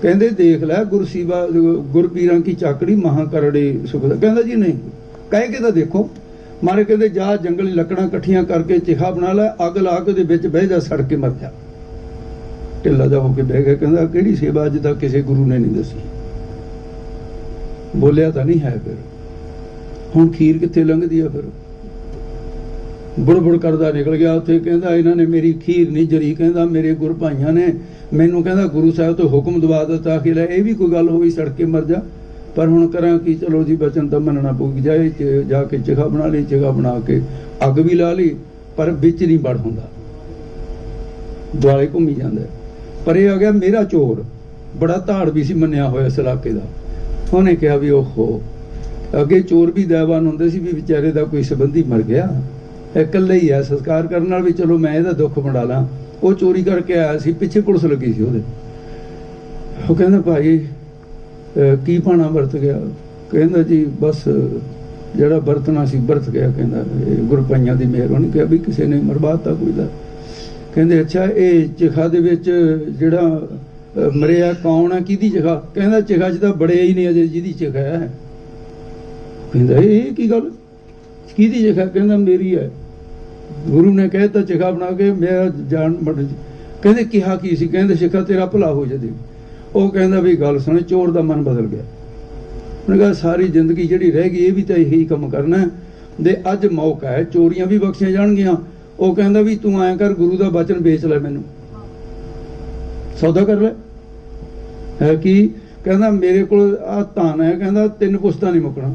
ਕਹਿੰਦੇ ਦੇਖ ਲੈ ਗੁਰਸੇਵਾ ਗੁਰਪੀਰਾਂ ਕੀ ਚਾਕੜੀ ਮਹਾ ਕਰੜੇ ਸੁਖ। ਕਹਿੰਦਾ ਜੀ ਨਹੀਂ, ਕਹਿ ਕੇ ਤਾਂ ਦੇਖੋ। ਮਾਰੇ ਕਹਿੰਦੇ ਜਾ ਜੰਗਲੀ ਲੱਕੜਾਂ ਇਕੱਠੀਆਂ ਕਰਕੇ ਚਿਖਾ ਬਣਾ ਲੈ, ਅੱਗ ਲਾ ਕੇ ਉਹਦੇ ਵਿੱਚ ਬਹਿ ਜਾ, ਸੜ ਕੇ ਮਰ ਜਾ। ਢਿੱਲਾ ਜਾ ਹੋ ਕੇ ਬਹਿ ਗਿਆ। ਕਹਿੰਦਾ ਕਿਹੜੀ ਸੇਵਾ ਅੱਜ ਤੱਕ ਕਿਸੇ ਗੁਰੂ ਨੇ ਨਹੀਂ ਦੱਸੀ? ਬੋਲਿਆ ਤਾਂ ਨਹੀਂ ਹੈ। ਫਿਰ ਹੁਣ ਖੀਰ ਕਿੱਥੇ ਲੰਘਦੀ ਆ? ਫਿਰ ਬੁੜ ਕਰਦਾ ਨਿਕਲ ਗਿਆ ਉੱਥੇ। ਕਹਿੰਦਾ ਇਹਨਾਂ ਨੇ ਮੇਰੀ ਖੀਰ ਨਹੀਂ ਜਰੀ। ਕਹਿੰਦਾ ਮੇਰੇ ਗੁਰ ਭਾਈਆਂ ਨੇ ਮੈਨੂੰ ਕਹਿੰਦਾ ਗੁਰੂ ਸਾਹਿਬ ਤੋਂ ਹੁਕਮ ਦਵਾ ਦਿੱਤਾ ਕਿ ਲੈ ਇਹ ਵੀ ਕੋਈ ਗੱਲ ਹੋਈ, ਸੜ ਕੇ ਮਰ ਜਾ। ਪਰ ਹੁਣ ਕਰਾਂ ਕੀ? ਚਲੋ ਜੀ ਬਚਨ ਤਾਂ ਮੰਨਣਾ ਪਊਗੀ। ਜਾ ਕੇ ਚਿਖਾ ਬਣਾ ਲਈ, ਚਿਖਾ ਬਣਾ ਕੇ ਅੱਗ ਵੀ ਲਾ ਲਈ, ਪਰ ਵਿੱਚ ਨਹੀਂ ਵੜ ਹੁੰਦਾ, ਦੁਆਲੇ ਘੁੰਮੀ ਜਾਂਦਾ। ਪਰ ਇਹ ਆ ਗਿਆ ਮੇਰਾ ਚੋਰ, ਬੜਾ ਧਾੜ ਵੀ ਸੀ ਮੰਨਿਆ ਹੋਇਆ ਇਸ ਇਲਾਕੇ ਦਾ। ਉਹਨੇ ਕਿਹਾ ਵੀ ਓਹੋ, ਅੱਗੇ ਚੋਰ ਵੀ ਦਇਆਵਾਨ ਹੁੰਦੇ ਸੀ ਵੀ ਵਿਚਾਰੇ ਦਾ ਕੋਈ ਸੰਬੰਧੀ ਮਰ ਗਿਆ, ਇਕੱਲੇ ਹੀ ਆ, ਸੰਸਕਾਰ ਕਰਨ ਨਾਲ ਵੀ ਚਲੋ ਮੈਂ ਇਹਦਾ ਦੁੱਖ ਵੰਡਾ ਲਾਂ। ਉਹ ਚੋਰੀ ਕਰਕੇ ਆਇਆ ਸੀ, ਪਿੱਛੇ ਪੁਲਿਸ ਲੱਗੀ ਸੀ ਉਹਦੇ। ਉਹ ਕਹਿੰਦਾ ਭਾਈ ਕੀ ਭਾਣਾ ਵਰਤ ਗਿਆ? ਕਹਿੰਦਾ ਜੀ ਬਸ ਜਿਹੜਾ ਵਰਤਣਾ ਸੀ ਵਰਤ ਗਿਆ। ਕਹਿੰਦਾ ਗੁਰੂ ਭਾਈਆਂ ਦੀ ਮਿਹਰਬਾਨੀ। ਕਿਹਾ ਵੀ ਕਿਸੇ ਨੇ ਮਰਵਾਤਾ ਕੋਈ ਦਾ? ਕਹਿੰਦੇ ਅੱਛਾ ਇਹ ਚਿਖਾ ਦੇ ਵਿੱਚ ਜਿਹੜਾ ਮਰਿਆ ਕੌਣ ਹੈ, ਕਿਹਦੀ ਚਿਖਾ? ਕਹਿੰਦਾ ਚਿਖਾ 'ਚ ਤਾਂ ਬੜੇ ਹੀ ਨਹੀਂ ਅਜੇ ਜਿਹਦੀ ਚਿਖਾ ਹੈ। ਕਹਿੰਦਾ ਇਹ ਕੀ ਗੱਲ, ਕਿਹਦੀ ਚਿਖਾ? ਕਹਿੰਦਾ ਮੇਰੀ ਹੈ, ਗੁਰੂ ਨੇ ਕਹਿਤਾ ਚਿਖਾ ਬਣਾ ਕੇ ਮੇਰਾ ਜਾਨ ਬੜ। ਕਹਿੰਦੇ ਕਿਹਾ ਕੀ ਸੀ? ਕਹਿੰਦੇ ਸਿੱਖਾ ਤੇਰਾ ਭਲਾ ਹੋ ਜਾਵੇ। ਉਹ ਕਹਿੰਦਾ ਵੀ ਗੱਲ ਸੁਣ, ਚੋਰ ਦਾ ਮਨ ਬਦਲ ਗਿਆ। ਉਹਨੇ ਕਿਹਾ ਸਾਰੀ ਜ਼ਿੰਦਗੀ ਜਿਹੜੀ ਰਹਿ ਗਈ ਇਹ ਵੀ ਤਾਂ ਇਹੀ ਕੰਮ ਕਰਨਾ ਦੇ, ਅੱਜ ਮੌਕਾ ਹੈ, ਚੋਰੀਆਂ ਵੀ ਬਖਸ਼ੀਆਂ ਜਾਣਗੀਆਂ। ਉਹ ਕਹਿੰਦਾ ਵੀ ਤੂੰ ਐਂ ਕਰ, ਗੁਰੂ ਦਾ ਬਚਨ ਵੇਚ ਲੈ, ਮੈਨੂੰ ਸੌਦਾ ਕਰ ਲੈ। ਹੈ ਕੀ? ਕਹਿੰਦਾ ਮੇਰੇ ਕੋਲ ਆ ਧਨ ਹੈ, ਕਹਿੰਦਾ 3 ਪੁਸਤਾਂ ਨਹੀਂ ਮੁੱਕਣਾ,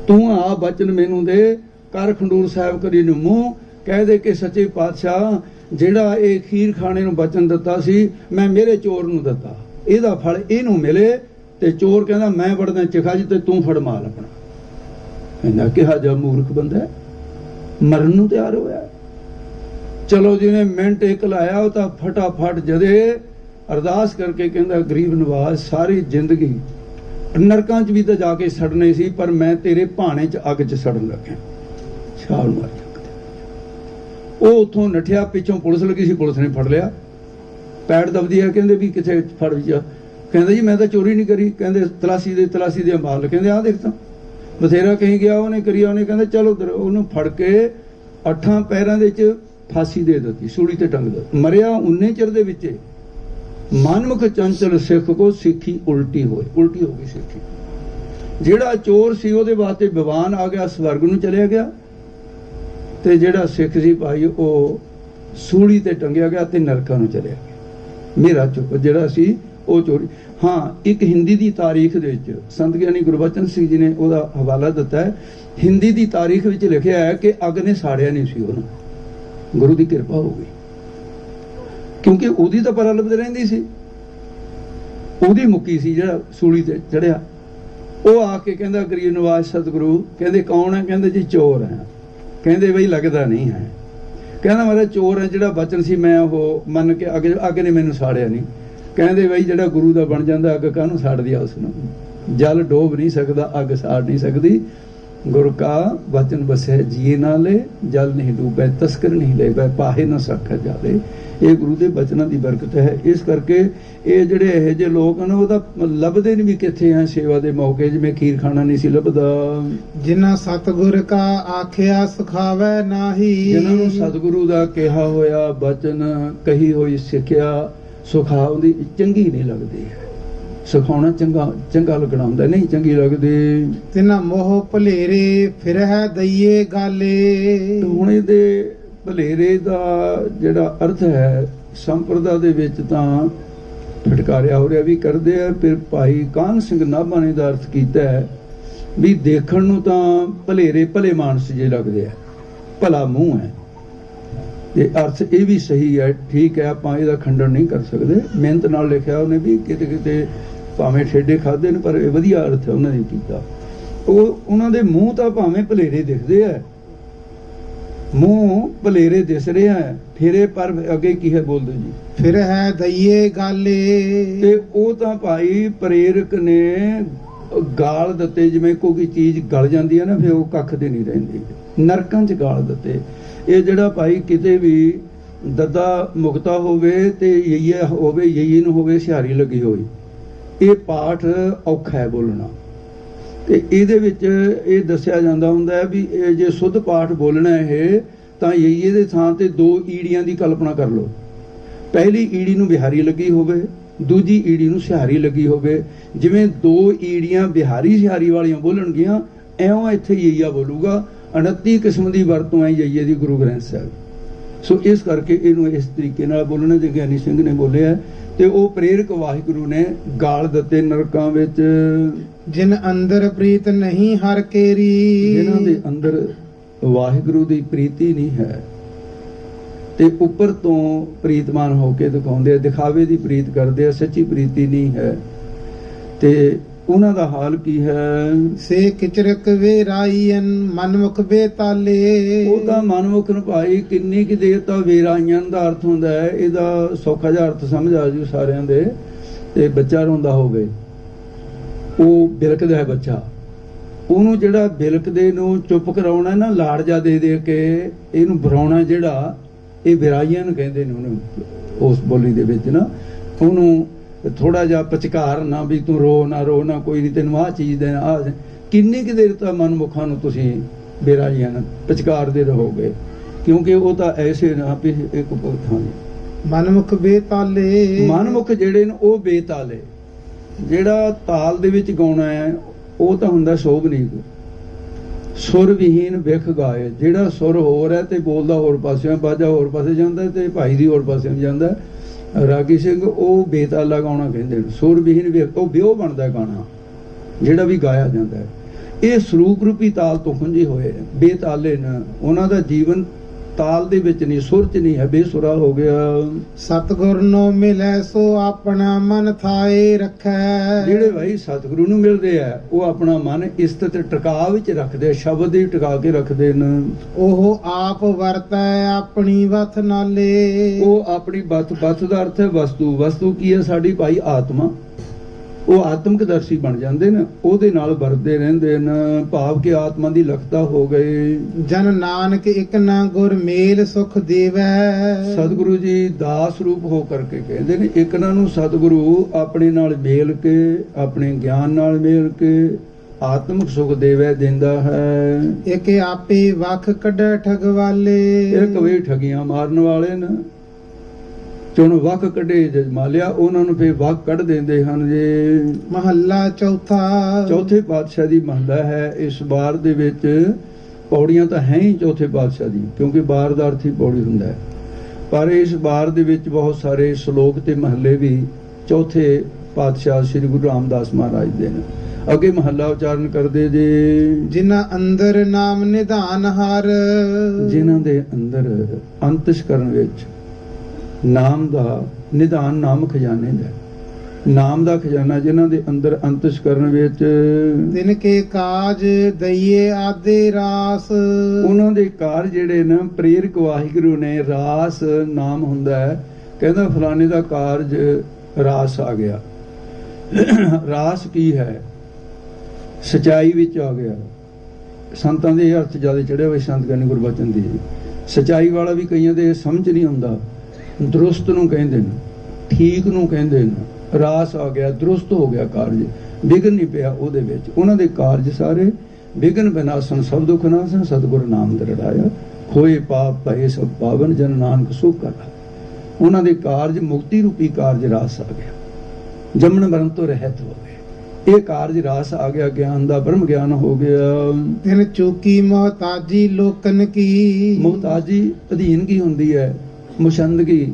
ਤੂੰ ਆ ਬਚਨ ਮੈਨੂੰ ਦੇ, ਕਰ ਖੰਡੂਰ ਸਾਹਿਬ ਕਰੀ ਨੂੰ ਮੂੰਹ, ਕਹਿ ਦੇ ਕਿ ਸੱਚੇ ਪਾਤਸ਼ਾਹ ਜਿਹੜਾ ਇਹ ਖੀਰ ਖਾਣੇ ਨੂੰ ਬਚਨ ਦਿੱਤਾ ਸੀ ਮੈਂ ਮੇਰੇ ਚੋਰ ਨੂੰ ਦਿੱਤਾ, ਇਹਦਾ ਫਲ ਇਹਨੂੰ ਮਿਲੇ। ਤੇ ਚੋਰ ਕਹਿੰਦਾ ਮੈਂ ਵੜਦਾ ਚਿਖਾ 'ਚ ਤੇ ਤੂੰ ਫੜ ਮਾਲ ਆਪਣਾ। ਕਹਿੰਦਾ ਕਿਹਾ ਜਾ ਮੂਰਖ ਬੰਦਾ, ਮਰਨ ਨੂੰ ਤਿਆਰ ਹੋਇਆ। ਚਲੋ ਜਿਹਨੇ ਮਿੰਟ ਇੱਕ ਲਾਇਆ ਉਹ ਤਾਂ ਫਟਾਫਟ ਜਦੇ ਅਰਦਾਸ ਕਰਕੇ ਕਹਿੰਦਾ ਗਰੀਬ ਨਵਾਜ਼ ਸਾਰੀ ਜ਼ਿੰਦਗੀ ਨਰਕਾਂ 'ਚ ਵੀ ਤਾਂ ਜਾ ਕੇ ਸੜਨੇ ਸੀ, ਪਰ ਮੈਂ ਤੇਰੇ ਭਾਣੇ 'ਚ ਅੱਗ 'ਚ ਸੜਨ ਲੱਗਿਆ। ਛਾਲ ਮਾਰ ਚੱਕਦੇ। ਉਹ ਉੱਥੋਂ ਨੱਠਿਆ, ਪਿੱਛੋਂ ਪੁਲਿਸ ਲੱਗੀ ਸੀ, ਪੁਲਿਸ ਨੇ ਫੜ ਲਿਆ। ਪੈੜ ਦਬਦੀ ਹੈ, ਕਹਿੰਦੇ ਵੀ ਕਿੱਥੇ ਫੜ ਜਾ, ਕਹਿੰਦਾ ਜੀ ਮੈਂ ਤਾਂ ਚੋਰੀ ਨਹੀਂ ਕਰੀ। ਕਹਿੰਦੇ ਤਲਾਸ਼ੀ ਦੇ ਮਾਲ, ਕਹਿੰਦੇ ਆਹ ਦੇਖ ਤਾਂ ਬਥੇਰਾ ਕਹੀਂ ਗਿਆ, ਉਹਨੇ ਕਰੀ, ਉਹਨੇ ਕਹਿੰਦਾ ਚਲੋ ਉਧਰ। ਉਹਨੂੰ ਫੜ ਕੇ 8 ਪੈਰਾਂ ਦੇ ਵਿੱਚ ਫਾਂਸੀ ਦੇ ਦਿੱਤੀ, ਸੂਲੀ ਤੇ ਟੰਗ ਦਿੱਤਾ। ਮਰਿਆ ਉਨੇ ਚਿਰ ਦੇ ਵਿੱਚ ਮਨਮੁਖ ਚੰਚਲ ਸਿੱਖ ਕੋ ਸਿੱਖੀ ਉਲਟੀ ਹੋ ਗਈ ਸਿੱਖੀ। ਜਿਹੜਾ ਚੋਰ ਸੀ ਉਹਦੇ ਵਾਸਤੇ ਵਿਵਾਨ ਆ ਗਿਆ, ਸਵਰਗ ਨੂੰ ਚਲਿਆ ਗਿਆ, ਤੇ ਜਿਹੜਾ ਸਿੱਖ ਸੀ ਭਾਈ ਉਹ ਸੂਲੀ ਤੇ ਟੰਗਿਆ ਗਿਆ ਤੇ ਨਰਕਾਂ ਨੂੰ ਚਲਿਆ ਗਿਆ। ਮੇਰਾ ਚੁੱਪ ਜਿਹੜਾ ਸੀ ਉਹ ਚੋਰੀ। ਹਾਂ, ਇੱਕ ਹਿੰਦੀ ਦੀ ਤਾਰੀਖ ਦੇ ਵਿੱਚ ਸੰਤ ਗਿਆਨੀ ਗੁਰਬਚਨ ਸਿੰਘ ਜੀ ਨੇ ਉਹਦਾ ਹਵਾਲਾ ਦਿੱਤਾ ਹੈ। ਹਿੰਦੀ ਦੀ ਤਾਰੀਖ ਵਿੱਚ ਲਿਖਿਆ ਹੈ ਕਿ ਅੱਗ ਨੇ ਸਾੜਿਆ ਨਹੀਂ ਸੀ ਉਹਨੂੰ, ਗੁਰੂ ਦੀ ਕਿਰਪਾ ਹੋ ਗਈ, ਕਿਉਂਕਿ ਉਹਦੀ ਤਾਂ ਪਰਲਬ ਰਹਿੰਦੀ ਸੀ, ਉਹਦੀ ਮੁੱਕੀ ਸੀ ਜਿਹੜਾ ਸੂਲੀ ਤੇ ਚੜਿਆ। ਉਹ ਆ ਕੇ ਕਹਿੰਦਾ ਗਰੀਬ ਨਵਾਜ਼ ਸਤਿਗੁਰੂ, ਕਹਿੰਦੇ ਕੌਣ ਹੈ? ਕਹਿੰਦੇ ਜੀ ਚੋਰ ਹੈ। ਕਹਿੰਦੇ ਬਈ ਲੱਗਦਾ ਨਹੀਂ ਹੈ। ਕਹਿੰਦਾ ਮੇਰਾ ਚੋਰ ਹੈ, ਜਿਹੜਾ ਬਚਨ ਸੀ ਮੈਂ ਉਹ ਮੰਨ ਕੇ ਅੱਗ ਨੇ ਮੈਨੂੰ ਸਾੜਿਆ ਨਹੀਂ। ਕਹਿੰਦੇ ਬਈ ਜਿਹੜਾ ਗੁਰੂ ਦਾ ਬਣ ਜਾਂਦਾ ਅੱਗ ਕਾਹਨੂੰ ਸਾੜਦੀ ਆ ਉਸ ਨੂੰ? ਜਲ ਡੋਬ ਨਹੀਂ ਸਕਦਾ, ਅੱਗ ਸਾੜ ਨਹੀਂ ਸਕਦੀ। ਗੁਰ ਕਾ ਬਚਨ ਬਸੇ ਜੀਏ ਨਾਲੇ, ਜਲ ਨਹੀਂ ਡੂਬੈ ਤਸਕਰ ਨਹੀਂ ਲੈ ਪਾਹੇ ਨਾ ਸਖਤ ਜਾਵੇ। ਇਹ ਗੁਰੂ ਦੇ ਬਚਨਾਂ ਦੀ ਬਰਕਤ ਹੈ। ਇਸ ਕਰਕੇ ਇਹ ਜਿਹੜੇ ਇਹੋ ਜਿਹੇ ਲੋਕ ਹਨ ਉਹ ਤਾਂ ਲੱਭਦੇ ਨਹੀਂ ਵੀ ਕਿੱਥੇ ਆ ਸੇਵਾ ਦੇ ਮੌਕੇ, ਜਿਵੇਂ ਖੀਰ ਖਾਣਾ ਨਹੀਂ ਸੀ ਲੱਭਦਾ। ਜਿਨ੍ਹਾਂ ਸਤਿਗੁਰ ਕਾ ਆਖਿਆ ਸਿਖਾਵੈ ਨਾਹੀ, ਜਿਨ੍ਹਾਂ ਨੂੰ ਸਤਿਗੁਰੂ ਦਾ ਕਿਹਾ ਹੋਇਆ ਬਚਨ, ਕਹੀ ਹੋਈ ਸਿੱਖਿਆ ਸਿਖਾਉਂਦੀ ਚੰਗੀ ਨਹੀਂ ਲੱਗਦੀ। ਸਿਖਾਉਣਾ ਚੰਗਾ ਲੱਗਣਾ ਹੁੰਦਾ, ਨਹੀਂ ਚੰਗੀ ਲੱਗਦੀ। ਤਿਨਾ ਮੋਹ ਭਲੇਰੇ ਫਿਰ ਹੈ ਦਈਏ ਗਾਲੇ। ਹੁਣ ਇਹਦੇ ਭਲੇਰੇ ਦਾ ਜਿਹੜਾ ਅਰਥ ਹੈ ਸੰਪਰਦਾ ਦੇ ਵਿੱਚ ਤਾਂ ਫਟਕਾਰਿਆ ਹੋ ਰਿਹਾ ਵੀ ਕਰਦੇ ਆ। ਫਿਰ ਭਾਈ ਕਾਹਨ ਸਿੰਘ ਨਾਭਾ ਨੇ ਦਾ ਅਰਥ ਕੀਤਾ ਹੈ ਵੀ ਦੇਖਣ ਨੂੰ ਤਾਂ ਭਲੇਰੇ ਭਲੇ ਮਾਨਸ ਜੇ ਲੱਗਦੇ ਆ, ਭਲਾ ਮੂੰਹ ਹੈ। ਤੇ ਅਰਥ ਇਹ ਵੀ ਸਹੀ ਹੈ, ਠੀਕ ਹੈ, ਆਪਾਂ ਇਹਦਾ ਖੰਡਨ ਨਹੀਂ ਕਰ ਸਕਦੇ। ਮਿਹਨਤ ਨਾਲ ਲਿਖਿਆ ਉਹਨੇ ਵੀ, ਕਿਤੇ ਕਿਤੇ ਭਾਵੇਂ ਠੇਡੇ ਖਾਦੇ ਨੇ ਪਰ ਇਹ ਵਧੀਆ ਅਰਥ ਹੈ ਉਹਨਾਂ ਨੇ ਕੀਤਾ। ਉਹਨਾਂ ਦੇ ਮੂੰਹ ਤਾਂ ਭਾਵੇਂ ਭਲੇਰੇ ਦਿਖਦੇ ਆ, ਮੂੰਹ ਭਲੇਰੇ ਦਿਸ ਰਿਹਾ ਹੈ, ਫਿਰੇ ਪਰ ਅੱਗੇ ਕੀ ਹੈ ਬੋਲਦੇ ਜੀ, ਫਿਰ ਹੈ ਦਈਏ ਗਾਲੇ। ਤੇ ਉਹ ਤਾਂ ਭਾਈ ਪ੍ਰੇਰਕ ਨੇ ਗਾਲ ਦਿੱਤੇ, ਜਿਵੇਂ ਕੋਈ ਚੀਜ਼ ਗਲ ਜਾਂਦੀ ਹੈ ਨਾ ਫਿਰ ਉਹ ਕੱਖ ਤੇ ਨਹੀਂ ਰਹਿੰਦੀ, ਨਰਕਾਂ 'ਚ ਗਾਲ ਦਿੱਤੇ। ਇਹ ਜਿਹੜਾ ਭਾਈ ਕਿਤੇ ਵੀ ਦੱਦਾ ਮੁਕਤਾ ਹੋਵੇ ਤੇ ਯਈਆ ਹੋਵੇ, ਯਈ ਨੂੰ ਹੋਵੇ ਸਿਹਾਰੀ ਲੱਗੀ ਹੋਈ, ਇਹ ਪਾਠ ਔਖਾ ਹੈ ਬੋਲਣਾ। ਤੇ ਇਹਦੇ ਵਿੱਚ ਇਹ ਦੱਸਿਆ ਜਾਂਦਾ ਹੁੰਦਾ ਹੈ ਵੀ ਇਹ ਜੇ ਸੁੱਧ ਪਾਠ ਬੋਲਣਾ ਇਹ ਤਾਂ ਯਈਏ ਦੇ ਥਾਂ ਤੇ 2 ਈੜੀਆਂ ਦੀ ਕਲਪਨਾ ਕਰ ਲਓ। ਪਹਿਲੀ ਈੜੀ ਨੂੰ ਬਿਹਾਰੀ ਲੱਗੀ ਹੋਵੇ, ਦੂਜੀ ਈੜੀ ਨੂੰ ਸਿਹਾਰੀ ਲੱਗੀ ਹੋਵੇ। ਜਿਵੇਂ 2 ਈੜੀਆਂ ਬਿਹਾਰੀ ਸਿਹਾਰੀ ਵਾਲੀਆਂ ਬੋਲਣਗੀਆਂ, ਐਉਂ ਇੱਥੇ ਯਈਆ ਬੋਲੂਗਾ। 29 ਕਿਸਮ ਦੀ ਵਰਤੋਂ ਹੈ ਯਈਏ ਦੀ ਗੁਰੂ ਗ੍ਰੰਥ ਸਾਹਿਬ। ਸੋ ਇਸ ਕਰਕੇ ਇਹਨੂੰ ਇਸ ਤਰੀਕੇ ਨਾਲ ਬੋਲਣਾ ਜੇ ਗਿਆਨੀ ਸਿੰਘ ਨੇ ਬੋਲਿਆ। ਤੇ ਉਹ ਪ੍ਰੇਰਕ ਵਾਹਿਗੁਰੂ ਨੇ ਗਾਲ ਦਿੱਤੇ ਨਰਕਾਂ ਵਿੱਚ। ਜਿਨ ਅੰਦਰ ਪ੍ਰੀਤ ਨਹੀਂ ਹਰ ਕੇਰੀ, ਜਿਨ੍ਹਾਂ ਦੇ ਅੰਦਰ ਵਾਹਿਗੁਰੂ ਦੀ ਪ੍ਰੀਤੀ ਨਹੀਂ ਹੈ ਤੇ ਉੱਪਰ ਤੋਂ ਪ੍ਰੀਤਮਾਨ ਹੋ ਕੇ ਦਿਖਾਉਂਦੇ ਆ, ਦਿਖਾਵੇ ਦੀ ਪ੍ਰੀਤ ਕਰਦੇ ਆ, ਸੱਚੀ ਪ੍ਰੀਤੀ ਨਹੀਂ ਹੈ। ਤੇ ਉਹਨਾਂ ਦਾ ਹਾਲ ਕੀ ਹੈ? ਸੇ ਕਿਚਰਕ ਵੇਰਾਈਨ ਮਨਮੁਖ ਬੇਤਾਲੇ। ਉਹ ਤਾਂ ਮਨਮੁਖ ਨੂੰ ਭਾਈ ਕਿੰਨੀ ਕਿ ਦੇਰ ਤਾਂ ਵੇਰਾਈਆਂ ਦਾ ਅਰਥ ਹੁੰਦਾ ਹੈ, ਇਹਦਾ ਸੌਖਾ ਜਿਹਾ ਅਰਥ ਸਮਝ ਆ ਜੂ ਸਾਰਿਆਂ ਦੇ। ਤੇ ਬੱਚਾ ਰੋਂਦਾ ਹੋਵੇ, ਉਹ ਬਿਲਕਦਾ ਹੈ ਬੱਚਾ, ਉਹਨੂੰ ਜਿਹੜਾ ਬਿਲਕਦੇ ਨੂੰ ਚੁੱਪ ਕਰਾਉਣਾ ਨਾ, ਲਾੜ ਜਾ ਦੇ ਦੇ ਕੇ ਇਹਨੂੰ ਬਰਾਉਣਾ, ਜਿਹੜਾ ਇਹ ਵਿਰਾਈਆਂ ਕਹਿੰਦੇ ਨੇ ਉਹਨੂੰ ਉਸ ਬੋਲੀ ਦੇ ਵਿੱਚ ਨਾ। ਉਹਨੂੰ ਥੋੜਾ ਜਿਹਾ ਪਚਕਾਰ ਨਾ ਵੀ ਤੂੰ ਰੋ ਨਾ ਕੋਈ ਨਹੀਂ, ਤੈਨੂੰ ਆਹ ਚੀਜ਼ ਦੇਣਾ ਆਹ। ਕਿੰਨੀ ਕੁ ਦੇਰ ਤਾਂ ਮਨਮੁਖਾਂ ਨੂੰ ਤੁਸੀਂ ਵਿਰਾਈਆਂ ਪਚਕਾਰਦੇ ਰਹੋਗੇ, ਕਿਉਂਕਿ ਉਹ ਤਾਂ ਐਸੇ ਨਾ ਵੀ ਇੱਕ ਮਨਮੁਖ ਬੇਤਾਲੇ। ਮਨਮੁਖ ਜਿਹੜੇ ਨੇ ਉਹ ਬੇਤਾਲੇ। ਜਿਹੜਾ ਤਾਲ ਦੇ ਵਿੱਚ ਗਾਉਣਾ ਹੈ ਉਹ ਤਾਂ ਹੁੰਦਾ ਸੋਭਨੀਕ, ਸੁਰ ਵਿਹੀਨ ਵਿਖ ਗਾਏ। ਜਿਹੜਾ ਸੁਰ ਹੋਰ ਹੈ ਤੇ ਬੋਲਦਾ ਹੋਰ ਪਾਸੇ, ਬਾਜਾ ਹੋਰ ਪਾਸੇ ਜਾਂਦਾ ਤੇ ਭਾਈ ਦੀ ਹੋਰ ਪਾਸੇ ਜਾਂਦਾ। ਰਾਗੀ ਸਿੰਘ ਉਹ ਬੇਤਾਲਾ ਗਾਉਣਾ ਕਹਿੰਦੇ ਨੇ, ਸੁਰ ਵਿਹੀਨ ਵਿਖ, ਉਹ ਵਿਉ ਬਣਦਾ ਗਾਣਾ ਜਿਹੜਾ ਵੀ ਗਾਇਆ ਜਾਂਦਾ ਹੈ। ਇਹ ਸਰੂਪ ਰੂਪੀ ਤਾਲ ਤੋਂ ਖੁੰਝੇ ਹੋਏ ਬੇਤਾਲੇ ਨੇ। ਉਹਨਾਂ ਦਾ ਜੀਵਨ ਤਾਲ ਦੇ ਵਿੱਚ ਨਹੀਂ, ਸੁਰ 'ਚ ਨਹੀਂ ਹੈ, ਬੇਸੁਰਾ ਹੋ ਗਿਆ। ਸਤਿਗੁਰ ਨੂੰ ਮਿਲੇ ਸੋ ਆਪਣਾ ਮਨ ਥਾਏ ਰੱਖੈ। ਜਿਹੜੇ ਭਾਈ ਸਤਿਗੁਰੂ ਨੂੰ ਮਿਲਦੇ ਆ ਉਹ ਆਪਣਾ ਮਨ ਇਸਤਤ ਟਿਕਾ ਵਿੱਚ ਰੱਖਦੇ, ਸ਼ਬਦ ਹੀ ਟਿਕਾ ਕੇ ਰੱਖਦੇ ਨੇ। ਉਹ ਆਪ ਵਰਤੈ ਆਪਣੀ ਵਥ ਨਾਲੇ। ਉਹ ਆਪਣੀ ਵਥ ਦਾ ਅਰਥ ਹੈ ਵਸਤੂ। ਵਸਤੂ ਕੀ ਹੈ? ਸਾਡੀ ਭਾਈ ਆਤਮਾ। ਉਹ ਆਤਮਕਦਰਸ਼ੀ ਬਣ ਜਾਂਦੇ ਨੇ, ਉਹਦੇ ਨਾਲ ਵਰਤਦੇ ਰਹਿੰਦੇ ਨੇ, ਭਾਵ ਕਿ ਆਤਮਾ ਦੀ ਲਖਤਾ ਹੋ ਗਏ। ਜਨ ਨਾਨਕ ਇਕ ਨਾ ਗੁਰ ਮੇਲ ਸੁਖ ਦੇਵੈ। ਸਤਿਗੁਰੂ ਜੀ ਦਾਸ ਰੂਪ ਹੋ ਕਰਕੇ ਕਹਿੰਦੇ ਨੇ, ਇੱਕ ਨਾ ਨੂੰ ਸਤਿਗੁਰੂ ਆਪਣੇ ਨਾਲ ਮੇਲ ਕੇ, ਆਪਣੇ ਗਿਆਨ ਨਾਲ ਮੇਲ ਕੇ ਆਤਮਿਕ ਸੁਖ ਦੇਵੈ ਦਿੰਦਾ ਹੈ। ਇੱਕ ਆਪੇ ਵਖ ਕੱਢੈ ਠਗਵਾਲੇ। ਇਹ ਕਵੇ ਠਗੀਆਂ ਮਾਰਨ ਵਾਲੇ ਨੇ, ਚੁਣ ਵਕ ਕੱਢੇ ਜਜਮਾਲਿਆ, ਉਹਨਾਂ ਨੂੰ ਫੇਰ ਵਕ ਕੱਢ ਦਿੰਦੇ ਹਨ ਜੀ। ਮਹੱਲਾ ਚੌਥਾ। ਚੌਥੇ ਪਾਤਸ਼ਾਹ ਦੀ ਮਹੱਲਾ ਹੈ। ਇਸ ਵਾਰ ਦੇ ਵਿੱਚ ਪੌੜੀਆਂ ਤਾਂ ਹੈ ਹੀ ਚੌਥੇ ਪਾਤਸ਼ਾਹ ਦੀ, ਕਿਉਂਕਿ ਵਾਰ ਦਾ ਅਰਥ ਹੀ ਪੌੜੀ ਹੁੰਦਾ ਹੈ, ਪਰ ਇਸ ਵਾਰ ਦੇ ਵਿੱਚ ਬਹੁਤ ਸਾਰੇ ਸ਼ਲੋਕ ਤੇ ਮਹੱਲੇ ਵੀ ਚੌਥੇ ਪਾਤਸ਼ਾਹ ਸ੍ਰੀ ਗੁਰੂ ਰਾਮਦਾਸ ਮਹਾਰਾਜ ਦੇ ਨੇ। ਅੱਗੇ ਮਹੱਲਾ ਉਚਾਰਨ ਕਰਦੇ ਜੀ। ਜਿਨ੍ਹਾਂ ਅੰਦਰ ਨਾਮ ਨਿਧਾਨ ਹਰ। ਜਿਨ੍ਹਾਂ ਦੇ ਅੰਦਰ ਅੰਤਿਸ਼ਕਰਨ ਵਿੱਚ ਨਾਮ ਦਾ ਨਿਧਾਨ, ਨਾਮ ਖਜ਼ਾਨੇ ਦਾ, ਨਾਮ ਦਾ ਖਜ਼ਾਨਾ ਜਿਨ੍ਹਾਂ ਦੇ ਅੰਦਰ ਅੰਤਿਸ਼ਕਰਨ ਵਿੱਚ। ਤਿਨ ਕੇ ਕਾਜ ਦਈਏ ਆਦੇ ਰਾਸ। ਉਹਨਾਂ ਦੇ ਕਾਰਜ ਜਿਹੜੇ ਨੇ ਪ੍ਰੇਰਕ ਵਾਹਿਗੁਰੂ ਨੇ, ਰਾਸ ਨਾਮ ਹੁੰਦਾ ਹੈ, ਕਹਿੰਦਾ ਫਲਾਣੇ ਦਾ ਕਾਰਜ ਰਾਸ ਆ ਗਿਆ। ਰਾਸ ਕੀ ਹੈ? ਸਚਾਈ ਵਿੱਚ ਆ ਗਿਆ। ਸੰਤਾਂ ਦੇ ਇਹ ਅਰਥ ਜਿਆਦਾ ਚੜ੍ਹੇ ਹੋਏ ਸੰਤ ਕਹਿੰਦੇ ਗੁਰਬਚਨ ਦੀ। ਸਚਾਈ ਵਾਲਾ ਵੀ ਕਈਆਂ ਦੇ ਸਮਝ ਨਹੀਂ ਆਉਂਦਾ। ਦਰੁਸਤ ਨੂੰ ਕਹਿੰਦੇ ਨੇ, ਠੀਕ ਨੂੰ ਕਹਿੰਦੇ ਨੇ। ਰਾਸ ਆ ਗਿਆ, ਦਰੁਸਤ ਹੋ ਗਿਆ ਕਾਰਜ, ਵਿਘਨ ਨਹੀਂ ਪਿਆ ਉਹਦੇ ਵਿੱਚ। ਉਹਨਾਂ ਦੇ ਕਾਰਜ ਸਾਰੇ ਵਿਘਨ ਵਿਨਾਸ਼ਨ ਸਭ ਦੁਖ ਨਾਸਨ, ਸਤਿਗੁਰ ਨਾਮ ਦਰੜਾਇਆ, ਹੋਏ ਪਾਪ ਭਏ ਸਭ ਪਾਵਨ, ਜਨ ਨਾਨਕ ਸੁਖ ਕਰਾ। ਉਹਨਾਂ ਦੇ ਕਾਰਜ ਮੁਕਤੀ ਰੂਪੀ ਕਾਰਜ ਰਾਸ ਆ ਗਿਆ, ਜੰਮਣ ਮਰਨ ਤੋਂ ਰਹਿਤ ਹੋ ਗਏ। ਇਹ ਕਾਰਜ ਰਾਸ ਆ ਗਿਆ, ਗਿਆਨ ਦਾ ਬ੍ਰਹਮ ਗਿਆਨ ਹੋ ਗਿਆ। ਤਿਨ ਚੂਕੀ ਮੁਹਤਾਜੀ ਲੋਕਨ ਕੀ। ਮੁਹਤਾਜੀ ਅਧੀਨਗੀ ਹੁੰਦੀ ਹੈ, ਮੁਸ਼ੰਦਗੀ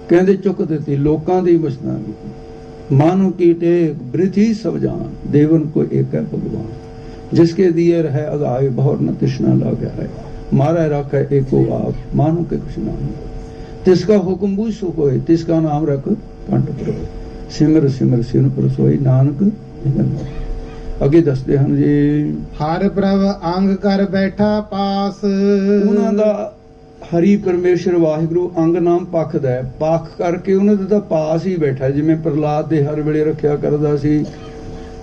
ਕਹਿੰਦੇ ਚੁੱਕ ਦਿੱਤੀ ਲੋਕਾਂ ਦੀ ਮੁਸ਼ੰਦਗੀ। ਮਾਨੋ ਕੀ ਟੇਕ ਬ੍ਰਿਥੀ ਸਭ ਜਾਨ, ਦੇਵਨ ਕੋ ਏਕ ਹੈ ਭਗਵਾਨ। जिसके दिए रहे अगाए बहुर न तृष्णा लागे है, मारा रख एको आप, मानो के कुछ नाम। तिसका हुक्म बुझ सुख होए, तिसका नाम रख कंठ पर। सिमर सिमर सिर पर सोई, नानक ਅੱਗੇ ਦੱਸਦੇ ਹਨ ਜੀ। ਹਰ ਪ੍ਰਭ ਅੰਗ ਕਰ ਬੈਠਾ ਪਾਸ। ਉਹਨਾਂ ਦਾ ਹਰੀ ਪਰਮੇਸ਼ਰ ਵਾਹਿਗੁਰੂ ਅੰਗ ਨਾਮ ਪੱਖ ਦਾ ਹੈ, ਪੱਖ ਕਰਕੇ ਉਹਨਾਂ ਦਾ ਤਾਂ ਪਾਸ ਹੀ ਬੈਠਾ। ਜਿਵੇਂ ਪ੍ਰਹਲਾਦ ਦੇ ਹਰ ਵੇਲੇ ਰੱਖਿਆ ਕਰਦਾ ਸੀ,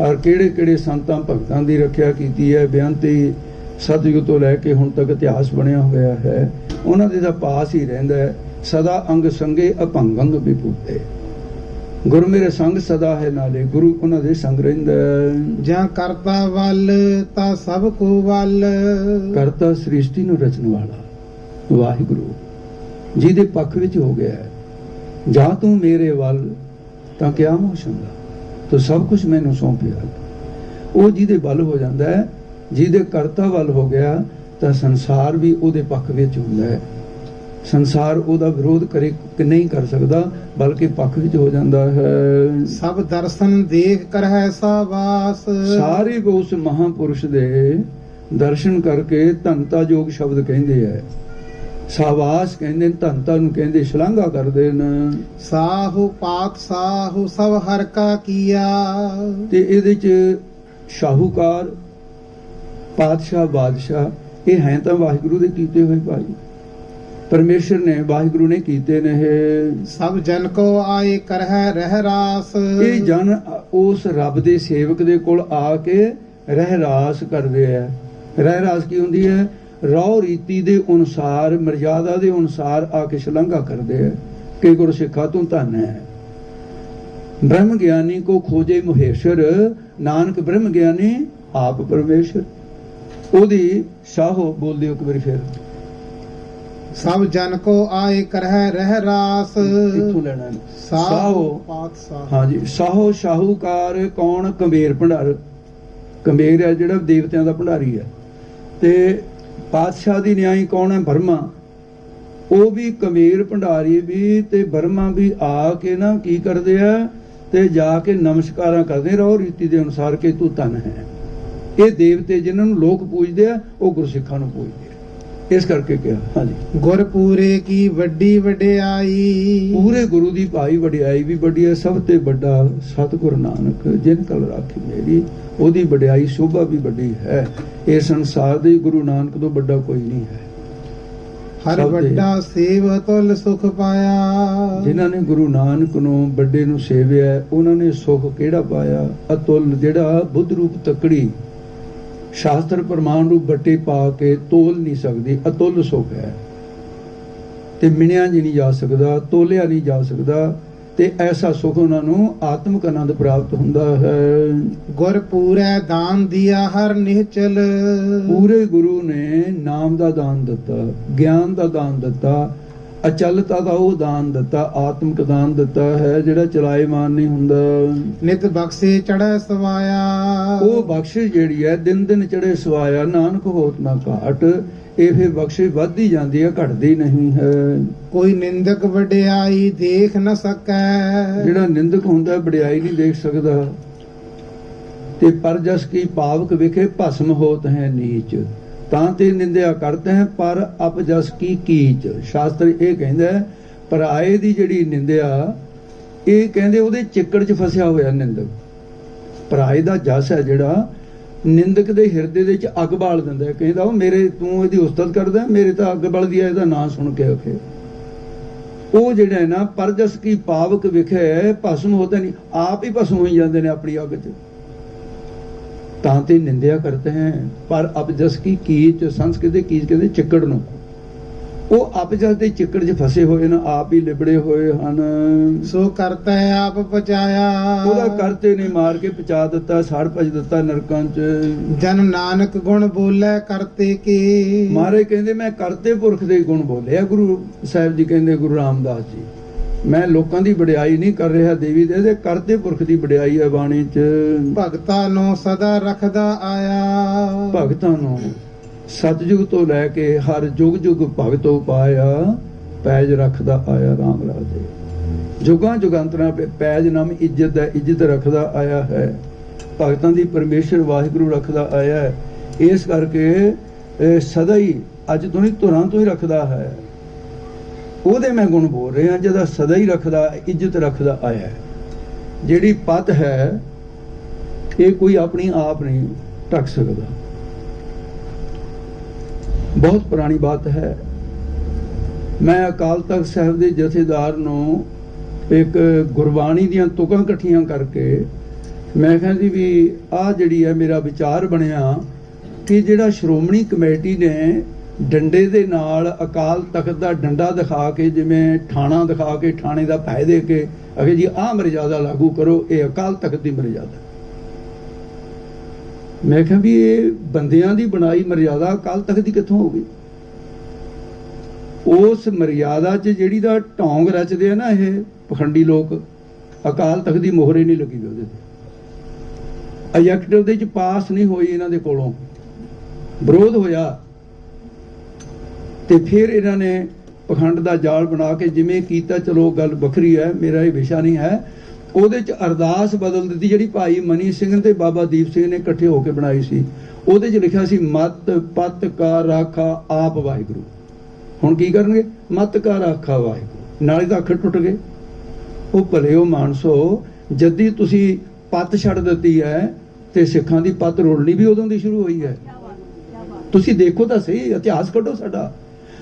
ਔਰ ਕਿਹੜੇ ਕਿਹੜੇ ਸੰਤਾਂ ਭਗਤਾਂ ਦੀ ਰੱਖਿਆ ਕੀਤੀ ਹੈ। ਬੇਅੰਤੀ ਸਤਿਯੁਗ ਤੋਂ ਲੈ ਕੇ ਹੁਣ ਤੱਕ ਇਤਿਹਾਸ ਬਣਿਆ ਹੋਇਆ ਹੈ। ਉਹਨਾਂ ਦੇ ਤਾਂ ਪਾਸ ਹੀ ਰਹਿੰਦਾ ਹੈ। ਸਦਾ ਅੰਗ ਸੰਗੇ ਅਭੰਗੰਗ ਵਿਭੂਤੇ, ਗੁਰੂ ਮੇਰੇ ਸੰਗ ਸਦਾ ਹੈ ਨਾਲੇ, ਗੁਰੂ ਉਹਨਾਂ ਦੇ ਸੰਗ ਰਹਿੰਦਾ। ਜਾਂ ਕਰਤਾ ਵੱਲ ਤਾਂ ਸਭ ਕੋ ਵੱਲ। ਕਰਤਾ ਸ੍ਰਿਸ਼ਟੀ ਨੂੰ ਰਚਣ ਵਾਲਾ ਵਾਹਿਗੁਰੂ ਜਿਹਦੇ ਪੱਖ ਵਿੱਚ ਹੋ ਗਿਆ ਹੈ। ਜਾਂ ਤੂੰ ਮੇਰੇ ਵੱਲ ਤਾਂ ਕਿਆ ਮੋਸ਼ੰਗਾ, ਤੂੰ ਸਭ ਕੁਝ ਮੈਨੂੰ ਸੌਂਪਿਆ। ਉਹ ਜਿਹਦੇ ਵੱਲ ਹੋ ਜਾਂਦਾ ਹੈ, ਜਿਹਦੇ ਕਰਤਾ ਵੱਲ ਹੋ ਗਿਆ, ਤਾਂ ਸੰਸਾਰ ਵੀ ਉਹਦੇ ਪੱਖ ਵਿੱਚ ਹੁੰਦਾ ਹੈ। ਸੰਸਾਰ ਉਹਦਾ ਵਿਰੋਧ ਕਰੇ ਕਿ ਨਹੀਂ ਕਰ ਸਕਦਾ, ਬਲਕਿ ਪੱਖ ਵਿੱਚ ਹੋ ਜਾਂਦਾ ਹੈ। ਸਭ ਦਰਸ਼ਨ ਦੇਖ ਕਰ ਹੈ ਸਾਬਾਸ। ਸਾਰੇ ਉਸ ਮਹਾਪੁਰਸ਼ ਦੇ ਦਰਸ਼ਨ ਕਰਕੇ ਧੰਤਾ ਯੋਗ ਸ਼ਬਦ ਕਹਿੰਦੇ ਹੈ। ਸਾਬਾਸ ਕਹਿੰਦੇ ਨੇ, ਧੰਤਾ ਨੂੰ ਕਹਿੰਦੇ, ਸ਼ਲਾਘਾ ਕਰਦੇ ਨੇ। ਸਾਹੂ ਪਾਤ ਸਾਹੂ ਸਭ ਹਰ ਕਾ ਕੀਆ। ਤੇ ਇਹਦੇ ਚ ਸ਼ਾਹੂਕਾਰ, ਪਾਤਸ਼ਾਹ, ਬਾਦਸ਼ਾਹ, ਇਹ ਹੈ ਤਾਂ ਵਾਹਿਗੁਰੂ ਦੇ ਕੀਤੇ ਹੋਏ ਭਾਈ। ਪਰਮੇਸ਼ਰ ਨੇ, ਵਾਹਿਗੁਰੂ ਨੇ ਕੀਤੇ ਨੇ। ਸਭ ਜਨ ਕੋ ਆਏ ਕਰਹਿ ਰਹਿ ਰਾਸ। ਇਹ ਜਨ ਉਸ ਰੱਬ ਦੇ ਸੇਵਕ ਦੇ ਕੋਲ ਆ ਕੇ ਰਹਿ ਰਾਸ ਕਰਦੇ ਆ। ਰਹਿ ਰਾਸ ਕੀ ਹੁੰਦੀ ਹੈ? ਰਹੁ ਰੀਤੀ ਦੇ ਅਨੁਸਾਰ, ਮਰਜ਼ਾਦਾ ਦੇ ਅਨੁਸਾਰ ਆ ਕੇ ਸ਼ਲਾਘਾ ਕਰਦੇ ਆ ਕਿ ਗੁਰਸਿੱਖਾ ਤੂੰ ਧੰਨ ਹੈ। ਬ੍ਰਹਮ ਗਿਆਨੀ ਕੋ ਖੋਜੇ ਮਹੇਸ਼ਰ, ਨਾਨਕ ਬ੍ਰਹਮ ਗਿਆਨੀ ਆਪ ਪਰਮੇਸ਼ਰ। ਉਹਦੀ ਸਾਹੋ ਬੋਲਦੇ ਹੋ ਇੱਕ ਵਾਰੀ ਫਿਰ। ਸਭ ਜਨ ਕੋ ਆਏ ਕਰਹਿ ਰਹਿ ਰਾਸ। ਇੱਥੋਂ ਲੈਣਾ ਸਾਹੋ ਪਾਤ ਸਾਹ। ਹਾਂਜੀ, ਸਾਹੋ ਸ਼ਾਹੂਕਾਰ ਕੌਣ? ਕੰਬੇਰ ਭੰਡਾਰ। ਕੰਬੇਰ ਹੈ ਜਿਹੜਾ ਦੇਵਤਿਆਂ ਦਾ ਭੰਡਾਰੀ ਹੈ। ਤੇ ਪਾਤਸ਼ਾਹ ਦੀ ਨਿਆਈ ਕੌਣ ਹੈ? ਬਰਮਾ। ਉਹ ਵੀ ਕੰਬੇਰ ਭੰਡਾਰੀ ਵੀ ਤੇ ਬਰਮਾ ਵੀ ਆ ਕੇ ਨਾ ਕੀ ਕਰਦੇ ਆ, ਤੇ ਜਾ ਕੇ ਨਮਸਕਾਰਾਂ ਕਰਦੇ ਰਹੋ ਰੀਤੀ ਦੇ ਅਨੁਸਾਰ ਕਿ ਤੂੰ ਧਨ ਹੈ। ਇਹ ਦੇਵਤੇ ਜਿਨ੍ਹਾਂ ਨੂੰ ਲੋਕ ਪੂਜਦੇ ਆ, ਉਹ ਗੁਰਸਿੱਖਾਂ ਨੂੰ ਪੂਜਦੇ ਆ। ਇਸ ਕਰਕੇ ਕਿਹਾ। ਹਾਂਜੀ, ਗੁਰ ਪੂਰੇ ਕੀ ਵੱਡੀ ਵਡਿਆਈ। ਪੂਰੇ ਗੁਰੂ ਦੀ ਭਾਈ ਵਡਿਆਈ ਵੀ ਵੱਡੀ ਹੈ। ਸਭ ਤੇ ਵੱਡਾ ਸਤਿਗੁਰ ਨਾਨਕ ਜਿਨ ਕਲ ਰਾਖੀ ਮੇਰੀ, ਉਹਦੀ ਵਡਿਆਈ ਸ਼ੋਭਾ ਵੀ ਵੱਡੀ ਹੈ। ਇਹ ਸੰਸਾਰ ਦੇ ਗੁਰੂ ਨਾਨਕ ਤੋਂ ਵੱਡਾ ਕੋਈ ਨਹੀਂ ਹੈ। ਹਰ ਸਭ ਦੇ। ਵੱਡਾ ਸੇਵ ਤੁਲ ਸੁਖ ਪਾਇਆ। ਜਿਨ੍ਹਾਂ ਨੇ ਗੁਰੂ ਨਾਨਕ ਨੂੰ ਵੱਡੇ ਨੂੰ ਸੇਵਿਆ ਉਹਨਾਂ ਨੇ ਸੁਖ ਕਿਹੜਾ ਪਾਇਆ? ਅਤੁੱਲ, ਜਿਹੜਾ ਬੁੱਧ ਰੂਪ ਤੱਕੜੀ ਸ਼ਾਸਤਰ ਪ੍ਰਮਾਣ ਰੂਪ ਬੱਟੇ ਪਾ ਕੇ ਤੋਲ ਨਹੀਂ ਸਕਦੀ, ਅਤੁੱਲ ਸੁਖ ਹੈ ਤੇ ਮਿਣਿਆ ਜੀ ਨਹੀਂ ਜਾ ਸਕਦਾ, ਤੋਲਿਆ ਨਹੀਂ ਜਾ ਸਕਦਾ। ਤੇ ਐਸਾ ਸੁਖ ਉਹਨਾਂ ਨੂੰ ਆਤਮਿਕ ਆਨੰਦ ਪ੍ਰਾਪਤ ਹੁੰਦਾ ਹੈ। ਗੁਰ ਪੂਰੈ ਦਾਨ ਦਿਆ ਹਰ ਨਿਹਚਲ। ਪੂਰੇ ਗੁਰੂ ਨੇ ਨਾਮ ਦਾ ਦਾਨ ਦਿੱਤਾ, ਗਿਆਨ ਦਾ ਦਾਨ ਦਿੱਤਾ, ਅਚਲਤਾ ਦਾ ਉਹ ਦਾਨ ਦਿੱਤਾ, ਆਤਮਿਕ ਦਾਨ ਦਿੱਤਾ ਹੈ ਜਿਹੜਾ ਚਲਾਏਮਾਨ ਨਹੀਂ ਹੁੰਦਾ। ਨਿਤ ਬਖਸ਼ੇ ਚੜ੍ਹੈ ਸਵਾਇਆ। ਉਹ ਬਖਸ਼ਿਸ਼ ਜਿਹੜੀ ਹੈ ਦਿਨ ਦਿਨ ਚੜੇ ਸਵਾਇਆ, ਨਾਨਕ ਹੋਤ ਨਾ ਘਾਟ। ਇਹ ਫਿਰ ਬਖਸ਼ਿਸ਼ ਵੱਧਦੀ ਜਾਂਦੀ ਹੈ, ਘਟਦੀ ਨਹੀਂ ਹੈ। ਕੋਈ ਨਿੰਦਕ ਵਡਿਆਈ ਦੇਖ ਨ ਸਕੈ। ਜਿਹੜਾ ਨਿੰਦਕ ਹੁੰਦਾ ਵਡਿਆਈ ਨਹੀਂ ਦੇਖ ਸਕਦਾ। ਤੇ ਪਰ ਜਸ ਕੀ ਪਾਵਕ ਵਿਖੇ ਭਸਮ ਹੋਤ ਹੈ ਨੀਚ, ਤਾਂ ਤੇ ਨਿੰਦਿਆ ਕਰਤੇ ਹੈ ਪਰ ਅਪ ਜਸ ਕੀ ਕੀਚ। ਸ਼ਾਸਤਰ ਇਹ ਕਹਿੰਦਾ ਹੈ ਪਰਾਏ ਦੀ ਜਿਹੜੀ ਨਿੰਦਿਆ, ਇਹ ਕਹਿੰਦੇ ਉਹਦੇ ਚਿੱਕੜ 'ਚ ਫਸਿਆ ਹੋਇਆ ਨਿੰਦਕ। ਪਰਾਏ ਦਾ ਜਸ ਹੈ ਜਿਹੜਾ ਨਿੰਦਕ ਦੇ ਹਿਰਦੇ ਦੇ ਵਿੱਚ ਅੱਗ ਬਾਲ ਦਿੰਦਾ, ਕਹਿੰਦਾ ਉਹ ਮੇਰੇ ਤੂੰ ਇਹਦੀ ਉਸਤਤ ਕਰਦਾ, ਮੇਰੇ ਤਾਂ ਅੱਗ ਬਲਦੀ ਹੈ ਇਹਦਾ ਨਾਂ ਸੁਣ ਕੇ। ਆਖੇ ਉਹ ਜਿਹੜਾ ਹੈ ਨਾ ਪਰਜਸ ਕੀ ਪਾਵਕ ਵਿਖੇ ਭਸਮ ਹੋਤੇ ਨਹੀਂ, ਆਪ ਹੀ ਭਸਮ ਹੋਈ ਜਾਂਦੇ ਨੇ ਆਪਣੀ ਅੱਗ 'ਚ। ਤਾਂ ਤੇ ਨਿੰਦਿਆ ਕਰਤੇ ਹੈ ਪਰ ਅਪਜਸ ਕੀ ਕੀਚ, ਸੰਸਕ੍ਰਿਤ ਦੇ ਕੀਚ ਕਹਿੰਦੇ ਚਿੱਕੜ ਨੂੰ। ਉਹ ਅਪਜਸ ਦੇ ਚਿੱਕੜ 'ਚ ਫਸੇ ਹੋਏ ਨੇ, ਆਪ ਹੀ ਲਿਬੜੇ ਹੋਏ ਹਨ। ਸੋ ਕਰਤਾ ਆਪ ਪਚਾਇਆ। ਉਹਦਾ ਕਰਤੇ ਨੇ ਮਾਰ ਕੇ ਪਚਾ ਦਿੱਤਾ, ਸੜ ਭਜ ਦਿੱਤਾ ਨਰਕਾਂ 'ਚ। ਜਨ ਨਾਨਕ ਗੁਣ ਬੋਲੇ ਕਰਤੇ ਕੀ। ਮਾਰੇ ਕਹਿੰਦੇ ਮੈਂ ਕਰਤੇ ਪੁਰਖ ਦੇ ਗੁਣ ਬੋਲਿਆ। ਗੁਰੂ ਸਾਹਿਬ ਜੀ ਕਹਿੰਦੇ, ਗੁਰੂ ਰਾਮਦਾਸ ਜੀ, ਮੈਂ ਲੋਕਾਂ ਦੀ ਵਡਿਆਈ ਨਹੀਂ ਕਰ ਰਿਹਾ ਦੇਵੀ ਦੇ, ਕਰਤੇ ਪੁਰਖ ਦੀ ਵਡਿਆਈ ਹੈ ਬਾਣੀ 'ਚ। ਭਗਤਾਂ ਨੂੰ ਸਦਾ ਰੱਖਦਾ ਆਇਆ। ਭਗਤਾਂ ਨੂੰ ਸਤਜੁਗ ਤੋਂ ਲੈ ਕੇ ਹਰ ਜੁਗ ਜੁਗ ਭਗਤੋ ਪਾਇਆ, ਪੈਜ ਰੱਖਦਾ ਆਇਆ ਰਾਮ ਰਾਜੇ। ਜੁਗਾਂ ਜੁਗਾਂਤਰਾਂ ਪੈਜ ਨਾਮ ਇੱਜ਼ਤ ਦਾ, ਇੱਜ਼ਤ ਰੱਖਦਾ ਆਇਆ ਹੈ। ਭਗਤਾਂ ਦੀ ਪਰਮੇਸ਼ਰ ਵਾਹਿਗੁਰੂ ਰੱਖਦਾ ਆਇਆ ਹੈ। ਇਸ ਕਰਕੇ ਸਦਾ ਹੀ, ਅੱਜ ਤੋਂ ਨਹੀਂ ਧੁਰਾਂ ਤੋਂ ਹੀ ਰੱਖਦਾ ਹੈ। ਉਹਦੇ ਮੈਂ ਗੁਣ ਬੋਲ ਰਿਹਾ ਜਿਹਦਾ ਸਦਾ ਹੀ ਰੱਖਦਾ, ਇੱਜ਼ਤ ਰੱਖਦਾ ਆਇਆ ਹੈ। ਜਿਹੜੀ ਪਤ ਹੈ ਇਹ ਕੋਈ ਆਪਣੀ ਆਪ ਨਹੀਂ ਢੱਕ ਸਕਦਾ। ਬਹੁਤ ਪੁਰਾਣੀ ਬਾਤ ਹੈ। ਮੈਂ ਅਕਾਲ ਤਖਤ ਸਾਹਿਬ ਦੇ ਜਥੇਦਾਰ ਨੂੰ ਇੱਕ ਗੁਰਬਾਣੀ ਦੀਆਂ ਤੁਕਾਂ ਇਕੱਠੀਆਂ ਕਰਕੇ ਮੈਂ ਕਹਿੰਦੀ ਵੀ ਆਹ ਜਿਹੜੀ ਹੈ ਮੇਰਾ ਵਿਚਾਰ ਬਣਿਆ ਕਿ ਜਿਹੜਾ ਸ਼੍ਰੋਮਣੀ ਕਮੇਟੀ ਨੇ ਡੰਡੇ ਦੇ ਨਾਲ ਅਕਾਲ ਤਖਤ ਦਾ ਡੰਡਾ ਦਿਖਾ ਕੇ, ਜਿਵੇਂ ਠਾਣਾ ਦਿਖਾ ਕੇ ਠਾਣੇ ਦਾ ਪੈਸੇ ਦੇ ਕੇ ਅਗੇ ਜੀ ਆਹ ਮਰਜ਼ਾਦਾ ਲਾਗੂ ਕਰੋ, ਇਹ ਅਕਾਲ ਤਖਤ ਦੀ ਮਰਜ਼ਾਦਾ। ਮੈਂ ਕਿਹਾ ਵੀ ਇਹ ਬੰਦਿਆਂ ਦੀ ਬਣਾਈ ਮਰਜ਼ਾਦਾ ਅਕਾਲ ਤਖਤ ਦੀ ਕਿੱਥੋਂ ਹੋ ਗਈ? ਉਸ ਮਰਜ਼ਾਦਾ 'ਚ ਜਿਹੜੀ ਦਾ ਢੌਂਗ ਰਚਦੇ ਆ ਨਾ ਇਹ ਪਖੰਡੀ ਲੋਕ, ਅਕਾਲ ਤਖਤ ਦੀ ਮੋਹਰੇ ਨਹੀਂ ਲੱਗੀ ਉਹਦੇ ਤੇ। ਐਜੈਕਟ ਉਹਦੇ 'ਚ ਪਾਸ ਨਹੀਂ ਹੋਈ, ਇਹਨਾਂ ਦੇ ਕੋਲੋਂ ਵਿਰੋਧ ਹੋਇਆ ਤੇ ਫਿਰ ਇਹਨਾਂ ਨੇ ਪਖੰਡ ਦਾ ਜਾਲ ਬਣਾ ਕੇ ਜਿਵੇਂ ਕੀਤਾ। ਚਲੋ ਗੱਲ ਵੱਖਰੀ ਹੈ, ਮੇਰਾ ਇਹ ਵਿਸ਼ਾ ਨਹੀਂ ਹੈ। ਉਹਦੇ 'ਚ ਅਰਦਾਸ ਬਦਲ ਦਿੱਤੀ ਜਿਹੜੀ ਭਾਈ ਮਨੀ ਸਿੰਘ ਤੇ ਬਾਬਾ ਦੀਪ ਸਿੰਘ ਨੇ ਇਕੱਠੇ ਹੋ ਕੇ ਬਣਾਈ ਸੀ। ਉਹਦੇ 'ਚ ਲਿਖਿਆ ਸੀ ਮਤ ਪਤ ਕਾ ਰਾਖਾ ਆਪ ਵਾਹਿਗੁਰੂ। ਹੁਣ ਕੀ ਕਰਨਗੇ? ਮਤ ਕਾ ਰਾਖਾ ਵਾਹਿਗੁਰੂ, ਨਾਲੇ ਤਾਂ ਅੱਖਰ ਟੁੱਟ ਗਏ। ਉਹ ਭਲੇ ਉਹ ਮਾਨਸੋ, ਜਦੀ ਤੁਸੀਂ ਪੱਤ ਛੱਡ ਦਿੱਤੀ ਹੈ ਤੇ ਸਿੱਖਾਂ ਦੀ ਪੱਤ ਰੋਲਣੀ ਵੀ ਉਦੋਂ ਦੀ ਸ਼ੁਰੂ ਹੋਈ ਹੈ। ਤੁਸੀਂ ਦੇਖੋ ਤਾਂ ਸਹੀ, ਇਤਿਹਾਸ ਕੱਢੋ ਸਾਡਾ।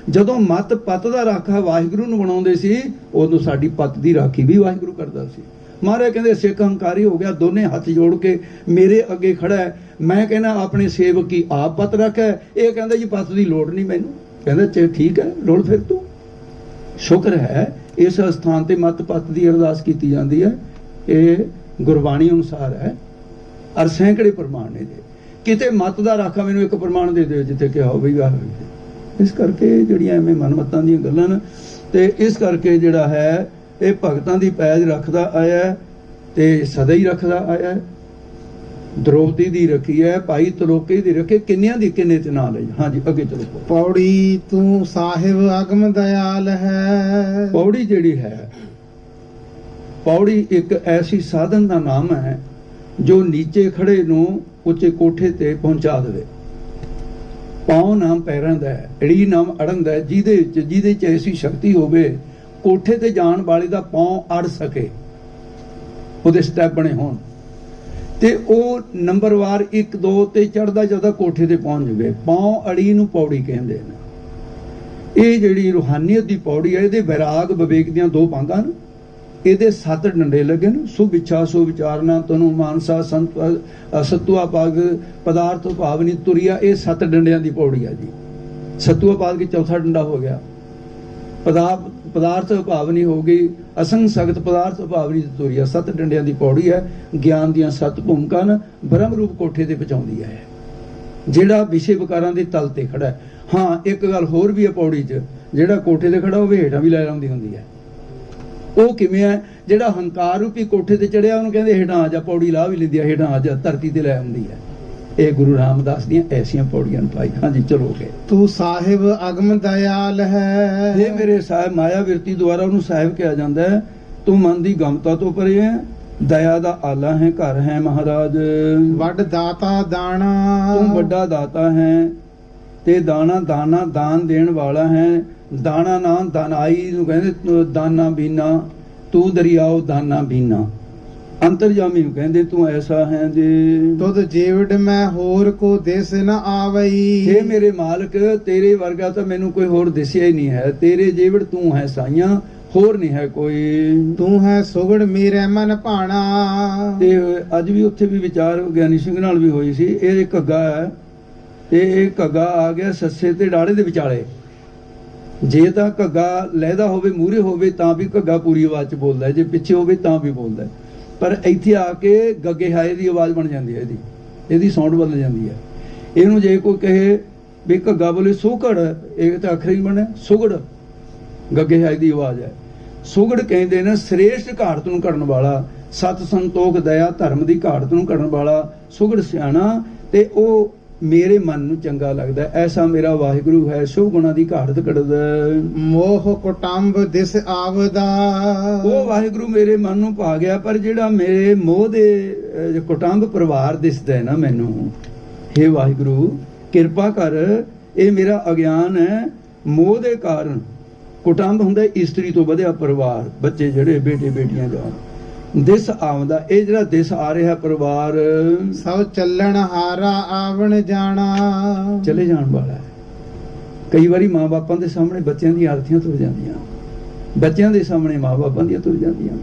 ਜਦੋਂ ਮਤ ਪੱਤ ਦਾ ਰਾਖਾ ਵਾਹਿਗੁਰੂ ਨੂੰ ਬਣਾਉਂਦੇ ਸੀ, ਉਦੋਂ ਸਾਡੀ ਪੱਤ ਦੀ ਰਾਖੀ ਵੀ ਵਾਹਿਗੁਰੂ ਕਰਦਾ ਸੀ। ਮਹਾਰਾਜ ਕਹਿੰਦੇ ਸਿੱਖ ਹੰਕਾਰੀ ਹੋ ਗਿਆ, ਦੋਨੇ ਹੱਥ ਜੋੜ ਕੇ ਮੇਰੇ ਅੱਗੇ ਖੜਾ ਹੈ। ਮੈਂ ਕਹਿੰਦਾ ਆਪਣੇ ਸੇਵਕ ਕੀ ਆਪ ਪੱਤ ਰੱਖਿਆ, ਇਹ ਕਹਿੰਦਾ ਜੀ ਪੱਤ ਦੀ ਲੋੜ ਨਹੀਂ ਮੈਨੂੰ। ਕਹਿੰਦਾ ਚਲ ਠੀਕ ਹੈ, ਰੋਲ ਫਿਰ ਤੂੰ। ਸ਼ੁਕਰ ਹੈ ਇਸ ਸਥਾਨ ਤੇ ਮਤ ਪੱਤ ਦੀ ਅਰਦਾਸ ਕੀਤੀ ਜਾਂਦੀ ਹੈ। ਇਹ ਗੁਰਬਾਣੀ ਅਨੁਸਾਰ ਹੈ। ਅਰ ਸੈਂਕੜੇ ਪ੍ਰਮਾਣ ਨੇ। ਕਿਤੇ ਮਤ ਦਾ ਰਾਖਾ ਮੈਨੂੰ ਇੱਕ ਪ੍ਰਮਾਣ ਦੇ ਦਿਓ ਜਿੱਥੇ ਕਿਹਾ ਹੋਵੇ। ਇਸ ਕਰਕੇ ਜਿਹੜੀਆਂ ਐਵੇਂ ਮਨਮਤਾਂ ਦੀਆਂ ਗੱਲਾਂ ਨੇ, ਤੇ ਇਸ ਕਰਕੇ ਜਿਹੜਾ ਹੈ ਇਹ ਭਗਤਾਂ ਦੀ ਪੈਜ ਰੱਖਦਾ ਆਇਆ ਤੇ ਸਦਾ ਹੀ ਰੱਖਦਾ ਆਇਆ। ਦ੍ਰੋਪਦੀ ਦੀ ਰੱਖੀ ਹੈ, ਭਾਈ ਤਲੋਕੇ ਦੀ ਰੱਖੇ, ਕਿੰਨਿਆਂ ਦੀ ਕਿੰਨੇ ਤੇ ਨਾਲ ਹੈ। ਹਾਂਜੀ ਅੱਗੇ ਚਲੋ। ਪੌੜੀ ਤੂੰ ਸਾਹਿਬ ਅਗਮ ਦਇਆਲ ਹੈ। ਪੌੜੀ ਜਿਹੜੀ ਹੈ, ਪੌੜੀ ਇੱਕ ਐਸੀ ਸਾਧਨ ਦਾ ਨਾਮ ਹੈ ਜੋ ਨੀਚੇ ਖੜੇ ਨੂੰ ਉੱਚੇ ਕੋਠੇ ਤੇ ਪਹੁੰਚਾ ਦੇਵੇ। ਪਾਉ ਨਾਮ ਪੈਰਾਂ ਦਾ ਹੈ, ਅੜੀ ਨਾਮ ਅੜਨ ਦਾ ਹੈ। ਜਿਹਦੇ ਚ ਐਸੀ ਸ਼ਕਤੀ ਹੋਵੇ ਕੋਠੇ ਤੇ ਜਾਣ ਵਾਲੇ ਦਾ ਪਾਉ ਅੜ ਸਕੇ, ਉਹਦੇ ਸਟੈਪ ਬਣੇ ਹੋਣ ਤੇ ਉਹ ਨੰਬਰਵਾਰ 1 2 ਤੇ ਚੜਦਾ ਜਾਂਦਾ ਕੋਠੇ ਤੇ ਪਹੁੰਚ ਜਾਵੇ। ਪਾਉ ਅੜੀ ਨੂੰ ਪੌੜੀ ਕਹਿੰਦੇ ਨੇ। ਇਹ ਜਿਹੜੀ ਰੂਹਾਨੀਅਤ ਦੀ ਪੌੜੀ ਹੈ, ਇਹਦੇ ਵੈਰਾਗ ਵਿਵੇਕ ਦੀਆਂ 2 ਪਾਂਗਾਂ ਨੇ, ਇਹਦੇ 7 ਡੰਡੇ ਲੱਗੇ ਨੇ। ਸੁਭ ਇੱਛਾ ਸੁਭ ਵਿਚਾਰਨਾ ਤਨੂ ਮਾਨਸਾ ਸੰਤ ਸਤੂਆ ਪਾਗ ਪਦਾਰਥ ਭਾਵਨੀ ਤੁਰਿਆ, ਇਹ 7 ਡੰਡਿਆਂ ਦੀ ਪੌੜੀ ਆ ਜੀ। ਸਤੂਆ ਪਾਗ ਕੇ ਚੌਥਾ ਡੰਡਾ ਹੋ ਗਿਆ, ਪਦਾਰਥ ਭਾਵਨੀ ਹੋ ਗਈ, ਅਸੰਗ ਸਗਤ ਪਦਾਰਥ ਭਾਵਨੀ ਤੁਰਿਆ। 7 ਡੰਡਿਆਂ ਦੀ ਪੌੜੀ ਹੈ। ਗਿਆਨ ਦੀਆਂ 7 ਭੂਮਿਕਾ ਨੇ, ਬ੍ਰਹਮ ਰੂਪ ਕੋਠੇ ਤੇ ਪਹੁੰਚਾਉਂਦੀ ਹੈ, ਜਿਹੜਾ ਵਿਸ਼ੇ ਵਿਕਾਰਾਂ ਦੇ ਤਲ ਤੇ ਖੜਾ ਹੈ। ਹਾਂ, ਇੱਕ ਗੱਲ ਹੋਰ ਵੀ ਹੈ ਪੌੜੀ 'ਚ, ਜਿਹੜਾ ਕੋਠੇ ਤੇ ਖੜਾ ਹੋਵੇ ਹੇਠਾਂ ਵੀ ਲੈ ਲਾਉਂਦੀ ਹੁੰਦੀ ਹੈ। ਉਹ ਕਿਵੇਂ ਹੈ? ਜਿਹੜਾ ਹੰਕਾਰ ਰੂਪੀ ਕੋਠੇ ਤੇ ਚੜਿਆ ਉਹਨੂੰ ਕਹਿੰਦੇ ਹੇਠਾਂ ਆ ਜਾ, ਪੌੜੀ ਲਾ ਵੀ ਲੈਂਦੀ ਹੈ, ਹੇਠਾਂ ਆ ਜਾ, ਧਰਤੀ ਤੇ ਲੈ ਆਉਂਦੀ ਹੈ। ਇਹ ਗੁਰੂ ਰਾਮਦਾਸ ਦੀਆਂ ਐਸੀਆਂ ਪੌੜੀਆਂ ਪਾਈ। ਹਾਂਜੀ ਚਲੋ ਗਏ। ਤੂੰ ਸਾਹਿਬ ਅਗਮ ਦਇਆਲ ਹੈ। ਇਹ ਮੇਰੇ ਸਾਹਿਬ ਮਾਇਆ ਵਿਰਤੀ ਦੁਆਰਾ ਉਹਨੂੰ ਸਾਹਿਬ ਕਿਹਾ ਜਾਂਦਾ ਹੈ। ਤੂੰ ਮਨ ਦੀ ਗਮਤਾ ਤੋਂ ਪਰੇ ਹੈ, ਦਇਆ ਦਾ ਆਲਾ ਹੈ, ਘਰ ਹੈ ਮਹਾਰਾਜ। ਵੱਡ ਦਾਤਾ ਦਾਣਾ, ਤੂੰ ਵੱਡਾ ਦਾਤਾ ਹੈ ਤੇ ਦਾਣਾ ਦਾਨ ਦੇਣ ਵਾਲਾ ਹੈ। ਦਾਣਾ ਨਾ ਦਾਨਾਈ ਨੂੰ ਕਹਿੰਦੇ, ਦਾਨਾ ਬੀਨਾ, ਤੂੰ ਦਰਿਆਓ ਦਾਨਾ ਬੀਨਾ। ਅੰਤਰਜਾਮੀ ਨੂੰ ਕਹਿੰਦੇ ਤੂੰ ਐਸਾ ਹੈ ਜੀ। ਤੁਧ ਜੀਵੜ ਮੈਂ ਹੋਰ ਕੋ ਦਿਸ ਨ ਆਵਈ। हे ਮੇਰੇ ਮਾਲਕ, ਤੇਰੇ ਵਰਗਾ ਤਾਂ ਮੈਨੂੰ ਕੋਈ ਹੋਰ ਦਿਸਿਆ ਹੀ ਨਹੀਂ ਹੈ। ਤੇਰੇ ਜੀਵੜ ਤੂੰ ਹੈ ਸਾਈਆਂ, ਹੋਰ ਨਹੀਂ ਹੈ ਕੋਈ। ਤੂੰ ਹੈ ਸੁਗੜ ਮੇਰੇ ਮਨ ਭਾਣਾ। ਤੇ ਅੱਜ ਵੀ ਉੱਥੇ ਵੀ ਵਿਚਾਰ ਗਿਆਨੀ ਸਿੰਘ ਨਾਲ ਵੀ ਹੋਈ ਸੀ। ਇਹ ਘੱਗਾ ਹੈ ਤੇ ਇਹ ਘੱਗਾ ਆ ਗਿਆ ਸੱਸੇ ਤੇ ਡਾੜੇ ਦੇ ਵਿਚਾਲੇ। ਜੇ ਤਾਂ ਘੱਗਾ ਲਹਿਦਾ ਹੋਵੇ, ਮੂਹਰੇ ਹੋਵੇ ਤਾਂ ਵੀ ਘੱਗਾ ਪੂਰੀ ਆਵਾਜ਼ 'ਚ ਬੋਲਦਾ ਹੈ, ਜੇ ਪਿੱਛੇ ਹੋਵੇ ਤਾਂ ਵੀ ਬੋਲਦਾ ਹੈ। ਪਰ ਇੱਥੇ ਆ ਕੇ ਗੱਗੇ ਹਾਏ ਦੀ ਆਵਾਜ਼ ਬਣ ਜਾਂਦੀ ਹੈ, ਇਹਦੀ ਸਾਊਂਡ ਬਦਲ ਜਾਂਦੀ ਹੈ। ਇਹਨੂੰ ਜੇ ਕੋਈ ਕਹੇ ਵੀ ਘੱਗਾ ਬੋਲੇ ਸੁਗੜ, ਇਹ ਤਾਂ ਅੱਖਰ ਹੀ ਬਣਿਆ ਸੁਗੜ, ਗੱਗੇ ਹਾਏ ਦੀ ਆਵਾਜ਼ ਹੈ। ਸੁਗੜ ਕਹਿੰਦੇ ਨੇ ਸ੍ਰੇਸ਼ਟ ਘਾੜਤ ਨੂੰ ਕੱਢਣ ਵਾਲਾ, ਸਤ ਸੰਤੋਖ ਦਇਆ ਧਰਮ ਦੀ ਘਾੜਤ ਨੂੰ ਕੱਢਣ ਵਾਲਾ ਸੁਗੜ ਸਿਆਣਾ। ਤੇ ਉਹ ਮੇਰੇ ਮਨ ਨੂੰ ਚੰਗਾ ਲੱਗਦਾ, ਐਸਾ ਮੇਰਾ ਵਾਹਿਗੁਰੂ ਹੈ, ਸ਼ੁਭ ਗੁਣਾਂ ਦੀ ਘਾੜਤ ਕੱਢਦਾ। ਮੋਹ ਕੁਟੰਬ ਦਿਸ ਆਵਦਾ। ਉਹ ਵਾਹਿਗੁਰੂ ਮੇਰੇ ਮਨ ਨੂੰ ਭਾ ਗਿਆ, ਪਰ ਜਿਹੜਾ ਮੇਰੇ ਮੋਹ ਦੇ ਕੁਟੰਬ ਪਰਿਵਾਰ ਦਿਸਦਾ ਹੈ ਨਾ ਮੈਨੂੰ, ਹੇ ਵਾਹਿਗੁਰੂ ਕਿਰਪਾ ਕਰ, ਇਹ ਮੇਰਾ ਅਗਿਆਨ ਹੈ। ਮੋਹ ਦੇ ਕਾਰਨ ਕੁਟੰਬ ਹੁੰਦਾ ਇਸਤਰੀ ਤੋਂ ਵਧਿਆ ਪਰਿਵਾਰ, ਬੱਚੇ ਜਿਹੜੇ ਬੇਟੇ ਬੇਟੀਆਂ ਦਾ ਦਿਸ ਆਉਂਦਾ। ਇਹ ਜਿਹੜਾ ਦਿਸ ਆ ਰਿਹਾ ਪਰਿਵਾਰ, ਸਭ ਚੱਲਣ ਹਾਰਾ ਆਵਣ ਜਾਣਾ, ਚਲੇ ਜਾਣ ਵਾਲਾ ਹੈ। ਕਈ ਵਾਰੀ ਮਾਂ-ਬਾਪਾਂ ਦੇ ਸਾਹਮਣੇ ਬੱਚਿਆਂ ਦੀਆਂ ਆਰਤੀਆਂ ਤੁਰ ਜਾਂਦੀਆਂ, ਬੱਚਿਆਂ ਦੇ ਸਾਹਮਣੇ ਮਾਂ-ਬਾਪਾਂ ਦੀਆਂ ਤੁਰ ਜਾਂਦੀਆਂ।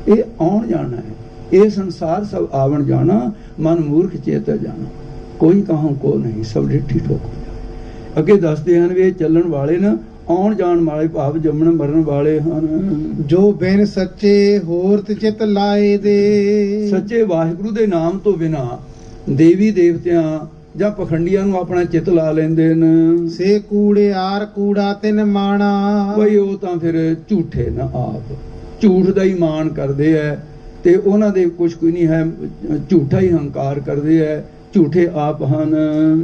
ਇਹ ਆਉਣ ਜਾਣਾ ਹੈ, ਇਹ ਸੰਸਾਰ ਸਭ ਆਵਣ ਜਾਣਾ। ਮਨ ਮੂਰਖ ਚੇਤ ਜਾਣਾ, ਕੋਈ ਕਹਾਂ ਕੋ ਨਹੀਂ, ਸਭ ਡਿੱਠੀ ਠੋਕ ਹੋ ਜਾਏ। ਅੱਗੇ ਦੱਸਦੇ ਹਨ ਵੀ ਇਹ ਚੱਲਣ ਵਾਲੇ ਨਾ, ਆਉਣ ਜਾਣ ਵਾਲੇ, ਭਾਵ ਜੰਮਣ ਮਰਨ ਵਾਲੇ ਹਨ। ਜੋ ਬਿਨ ਸੱਚੇ ਹੋਰ ਤੇ ਚਿਤ ਲਾਏ ਦੇ। ਸੱਚੇ ਵਾਹਿਗੁਰੂ ਦੇ ਨਾਮ ਤੋਂ ਬਿਨਾ ਦੇਵੀ ਦੇਵਤਿਆਂ ਜਾਂ ਪਖੰਡੀਆਂ ਨੂੰ ਆਪਣਾ ਚਿੱਤ ਲਾ ਲੈਂਦੇ ਨੇ। ਸੇ ਕੂੜਿਆਰ ਕੂੜਾ ਤਿਨ ਮਾਣਾ। ਬਈ ਉਹ ਤਾਂ ਫਿਰ ਝੂਠੇ ਨਾ, ਆਪ ਝੂਠ ਦਾ ਹੀ ਮਾਣ ਕਰਦੇ ਐ ਤੇ ਉਹਨਾਂ ਦੇ ਕੁਛ ਕੋਈ ਨਹੀਂ ਹੈ, ਝੂਠਾ ਹੀ ਹੰਕਾਰ ਕਰਦੇ ਐ, ਝੂਠੇ ਆਪ ਹਨ।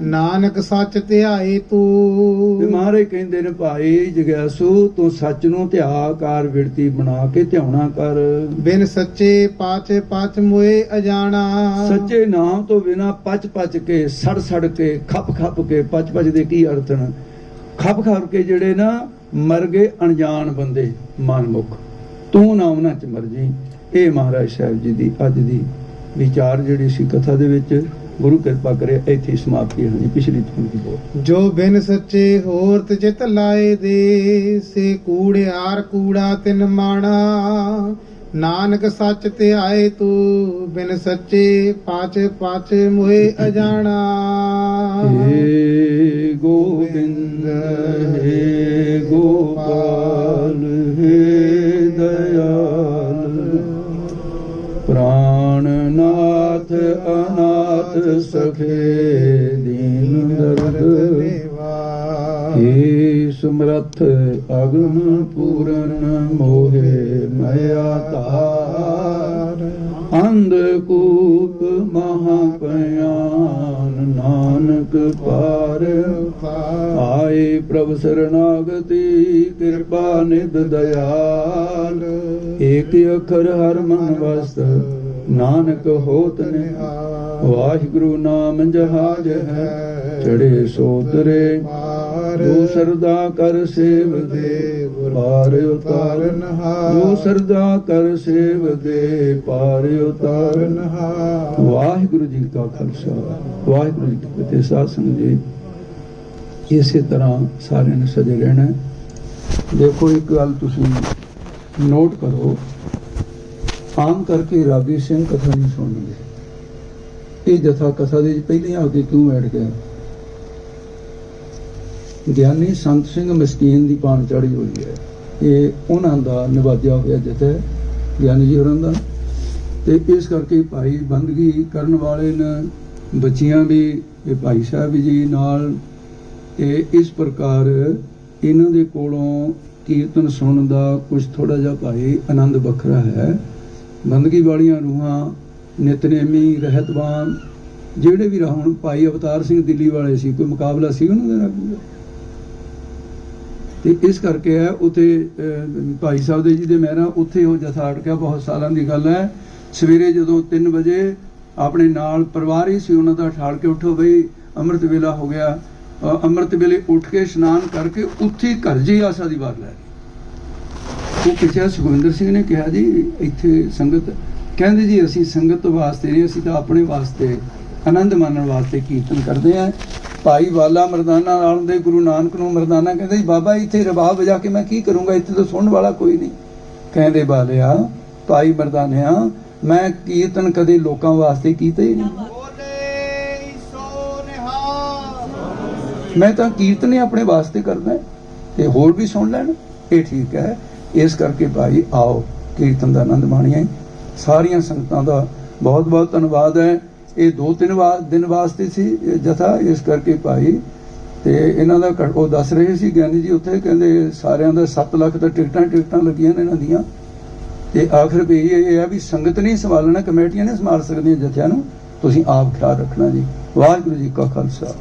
ਨਾਨਕ ਸੱਚ ਧਿਆਏ ਤੂੰ। ਤੇ ਮਹਾਰਾਜ ਕਹਿੰਦੇ ਨੇ ਭਾਈ ਜਗਿਆਸੂ, ਤੂੰ ਸੱਚ ਨੂੰ ਧਿਆਕਾਰ ਬਿਰਤੀ ਬਣਾ ਕੇ ਧਿਆਉਣਾ ਕਰ। ਬਿਨ ਸੱਚੇ ਪਾਚ ਮੋਏ ਅਜਾਣਾ। ਸੱਚੇ ਨਾਮ ਤੋਂ ਬਿਨਾ ਪਚ ਕੇ, ਸੜ ਕੇ, ਖੱਪ ਕੇ, ਪਚ ਦੇ ਕੀ ਅਰਥ ਨੇ? ਖੱਪ ਕੇ ਜਿਹੜੇ ਨਾ ਮਰ ਗਏ ਅਣਜਾਣ ਬੰਦੇ ਮਨਮੁਖ, ਤੂੰ ਨਾਮ ਨਾ ਚ ਮਰ ਜੀ। ਇਹ ਮਹਾਰਾਜ ਸਾਹਿਬ ਜੀ ਦੀ ਅੱਜ ਦੀ ਵਿਚਾਰ ਜਿਹੜੀ ਸੀ ਕਥਾ ਦੇ ਵਿੱਚ, ਗੁਰੂ ਕਿਰਪਾ ਕਰੇ ਇੱਥੇ ਸਮਾਪਤੀ ਹੋਣੀ। ਪਿਛਲੀ ਪੰਕਤੀ ਬੋਲ। ਜੋ ਬਿਨ ਸੱਚੇ ਹੋਰ ਤੇ ਚਿਤ ਲਾਏ ਦੇ, ਸੇ ਕੂੜਿਆਰ ਕੂੜਾ ਤਿਨ ਮਾਣਾ। ਨਾਨਕ ਸੱਚ ਧਿਆਏ ਤੂੰ, ਬਿਨ ਸੱਚੇ ਪਾਚ ਮੋਏ ਅਜਾਣਾ। ਹੇ ਗੋਬਿੰਦ ਹੇ ਗੋਪਾਲ ਹੇ ਦਇਆਲ, ਪ੍ਰਾਣਨਾਥ ਅਨਾਥ ਸਖੇ ਦੀਨ ਦਰਦ ਦੇਵਾ। ਹੇ ਸਮਰੱਥ ਅਗਨ ਪੂਰਨ ਮੋਹਿ ਮਇਆ ਧਾਰ। ਅੰਧ ਕੂਪ ਮਹਾ ਭਿਆਨ ਨਾਨਕ ਪਾਰ। ਆਏ ਪ੍ਰਭ ਸਰਨਾਗਤੀ ਕਿਰਪਾ ਨਿਧ ਦਇਆਲ। ਏਕ ਅੱਖਰ ਹਰ ਮਨ ਵਸਤ ਨਾਨਕ ਹੋਤ ਨਿਹਾਲ। ਵਾਹਿਗੁਰੂ ਨਾਮ ਜਹਾਜ ਹੈ ਚੜੇ ਸੋਤਰੇ। ਜੋ ਸਰਦਾ ਕਰ ਸੇਵ ਦੇ ਪਾਰ ਉਤਾਰਨ ਹਾਰ। ਜੋ ਸਰਦਾ ਕਰ ਸੇਵ ਦੇ ਪਾਰ ਉਤਾਰਨ ਹਾਰ। ਵਾਹਿਗੁਰੂ ਜੀ ਕਾ ਖਾਲਸਾ ਵਾਹਿਗੁਰੂ ਜੀ ਕੀ ਫਤਿਹ। ਸਾਧ ਸੰਗਤ ਜੀ ਇਸੇ ਤਰ੍ਹਾਂ ਸਾਰਿਆਂ ਨੇ ਸਜੇ ਰਹਿਣਾ। देखो एक गल तुसी नोट करो, आम करके रावी सिंह कथा नहीं सुनते। ये जथा कथा दे पहले आके क्यों बैठ गया? ਗਿਆਨੀ ਸੰਤ ਸਿੰਘ ਮਸਕੀਨ ਦੀ ਪਾਣ ਚੜੀ ਹੋਈ ਹੈ। ਇਹ ਉਹਨਾਂ ਦਾ ਨਿਵਾਜਿਆ ਹੋਇਆ ਜਥਾ ਹੈ ਗਿਆਨੀ ਜੀ ਹੋਰਾਂ ਦਾ। ਤੇ ਇਸ ਕਰਕੇ ਭਾਈ ਬੰਦਗੀ ਕਰਨ ਵਾਲੇ ਨੇ ਬੱਚੀਆਂ ਵੀ ਇਹ ਭਾਈ ਸਾਹਿਬ ਜੀ ਨਾਲ ਤੇ ਇਸ ਪ੍ਰਕਾਰ ਇਹਨਾਂ ਦੇ ਕੋਲੋਂ ਕੀਰਤਨ ਸੁਣਨ ਦਾ ਕੁਝ ਥੋੜਾ ਜਿਹਾ ਭਾਈ ਆਨੰਦ ਵੱਖਰਾ ਹੈ। ਬੰਦਗੀ ਵਾਲੀਆਂ ਰੂਹਾਂ ਨਿਤਨੇਮੀ ਰਹਿਤਵਾਨ ਜਿਹੜੇ ਵੀ ਹੁਣ ਭਾਈ ਅਵਤਾਰ ਸਿੰਘ ਦਿੱਲੀ ਵਾਲੇ ਸੀ, ਕੋਈ ਮੁਕਾਬਲਾ ਸੀ ਉਹਨਾਂ ਦੇ ਨਾਲ? ਤੇ ਇਸ ਕਰਕੇ ਹੈ ਉੱਥੇ ਭਾਈ ਸਾਹਿਬ ਦੇ ਜੀ ਦੇ ਮਹਿਰਾ ਉੱਥੇ ਉਹ ਜਥਾ ਅਟਕਿਆ। ਬਹੁਤ ਸਾਲਾਂ ਦੀ ਗੱਲ ਹੈ। ਸਵੇਰੇ ਜਦੋਂ 3 ਵਜੇ ਆਪਣੇ ਨਾਲ ਪਰਿਵਾਰ ਹੀ ਸੀ ਉਹਨਾਂ ਦਾ ਠਾਲ ਕੇ ਉੱਠੋ ਬਈ ਅੰਮ੍ਰਿਤ ਵੇਲਾ ਹੋ ਗਿਆ। ਅੰਮ੍ਰਿਤ ਵੇਲੇ ਉੱਠ ਕੇ ਇਸ਼ਨਾਨ ਕਰਕੇ ਉੱਥੇ ਘਰ ਜੀ ਆਸਾ ਦੀ ਵਾਰ ਲੈ ਲਈ। ਉਹ ਪੁੱਛਿਆ ਸੁਖਵਿੰਦਰ ਸਿੰਘ ਨੇ ਕਿਹਾ ਜੀ ਇੱਥੇ ਸੰਗਤ, ਕਹਿੰਦੇ ਜੀ ਅਸੀਂ ਸੰਗਤ ਵਾਸਤੇ ਨਹੀਂ, ਅਸੀਂ ਤਾਂ ਆਪਣੇ ਵਾਸਤੇ ਆਨੰਦ ਮਾਣਨ ਵਾਸਤੇ ਕੀਰਤਨ ਕਰਦੇ ਹਾਂ। ਭਾਈ ਵਾਲਾ ਮਰਦਾਨਾ ਨਾਲ ਦੇ ਗੁਰੂ ਨਾਨਕ ਨੂੰ ਮਰਦਾਨਾ ਕਹਿੰਦੇ ਜੀ ਬਾਬਾ ਇੱਥੇ ਰਬਾਬ ਵਜਾ ਕੇ ਮੈਂ ਕੀ ਕਰੂੰਗਾ, ਇੱਥੇ ਤਾਂ ਸੁਣਨ ਵਾਲਾ ਕੋਈ ਨਹੀਂ। ਕਹਿੰਦੇ ਬਾਲਿਆ ਭਾਈ ਮਰਦਾਨਿਆ ਮੈਂ ਕੀਰਤਨ ਕਦੇ ਲੋਕਾਂ ਵਾਸਤੇ ਕੀਤਾ ਹੀ ਨਹੀਂ, ਮੈਂ ਤਾਂ ਕੀਰਤਨ ਹੀ ਆਪਣੇ ਵਾਸਤੇ ਕਰਦਾ ਤੇ ਹੋਰ ਵੀ ਸੁਣ ਲੈਣ, ਇਹ ਠੀਕ ਹੈ। ਇਸ ਕਰਕੇ ਭਾਈ ਆਓ ਕੀਰਤਨ ਦਾ ਆਨੰਦ ਮਾਣੀਏ। ਸਾਰੀਆਂ ਸੰਗਤਾਂ ਦਾ ਬਹੁਤ ਬਹੁਤ ਧੰਨਵਾਦ ਹੈ। ਇਹ 2-3 ਦਿਨ ਵਾਸਤੇ ਸੀ ਜਥਾ, ਇਸ ਕਰਕੇ ਭਾਈ ਤੇ ਇਹਨਾਂ ਦਾ ਉਹ ਦੱਸ ਰਹੇ ਸੀ ਗਿਆਨੀ ਜੀ ਉੱਥੇ, ਕਹਿੰਦੇ ਸਾਰਿਆਂ ਦਾ 7 ਲੱਖ ਦਾ ਟਿਕਟਾਂ ਲੱਗੀਆਂ ਨੇ ਇਹਨਾਂ ਦੀਆਂ। ਤੇ ਆਖਰ ਵੀ ਇਹ ਹੈ ਵੀ ਸੰਗਤ ਨਹੀਂ ਸੰਭਾਲਣਾ, ਕਮੇਟੀਆਂ ਨਹੀਂ ਸੰਭਾਲ ਸਕਦੀਆਂ ਜਥਿਆਂ ਨੂੰ, ਤੁਸੀਂ ਆਪ ਖਿਆਲ ਰੱਖਣਾ ਜੀ। ਵਾਹਿਗੁਰੂ ਜੀ ਕਾ ਖਾਲਸਾ।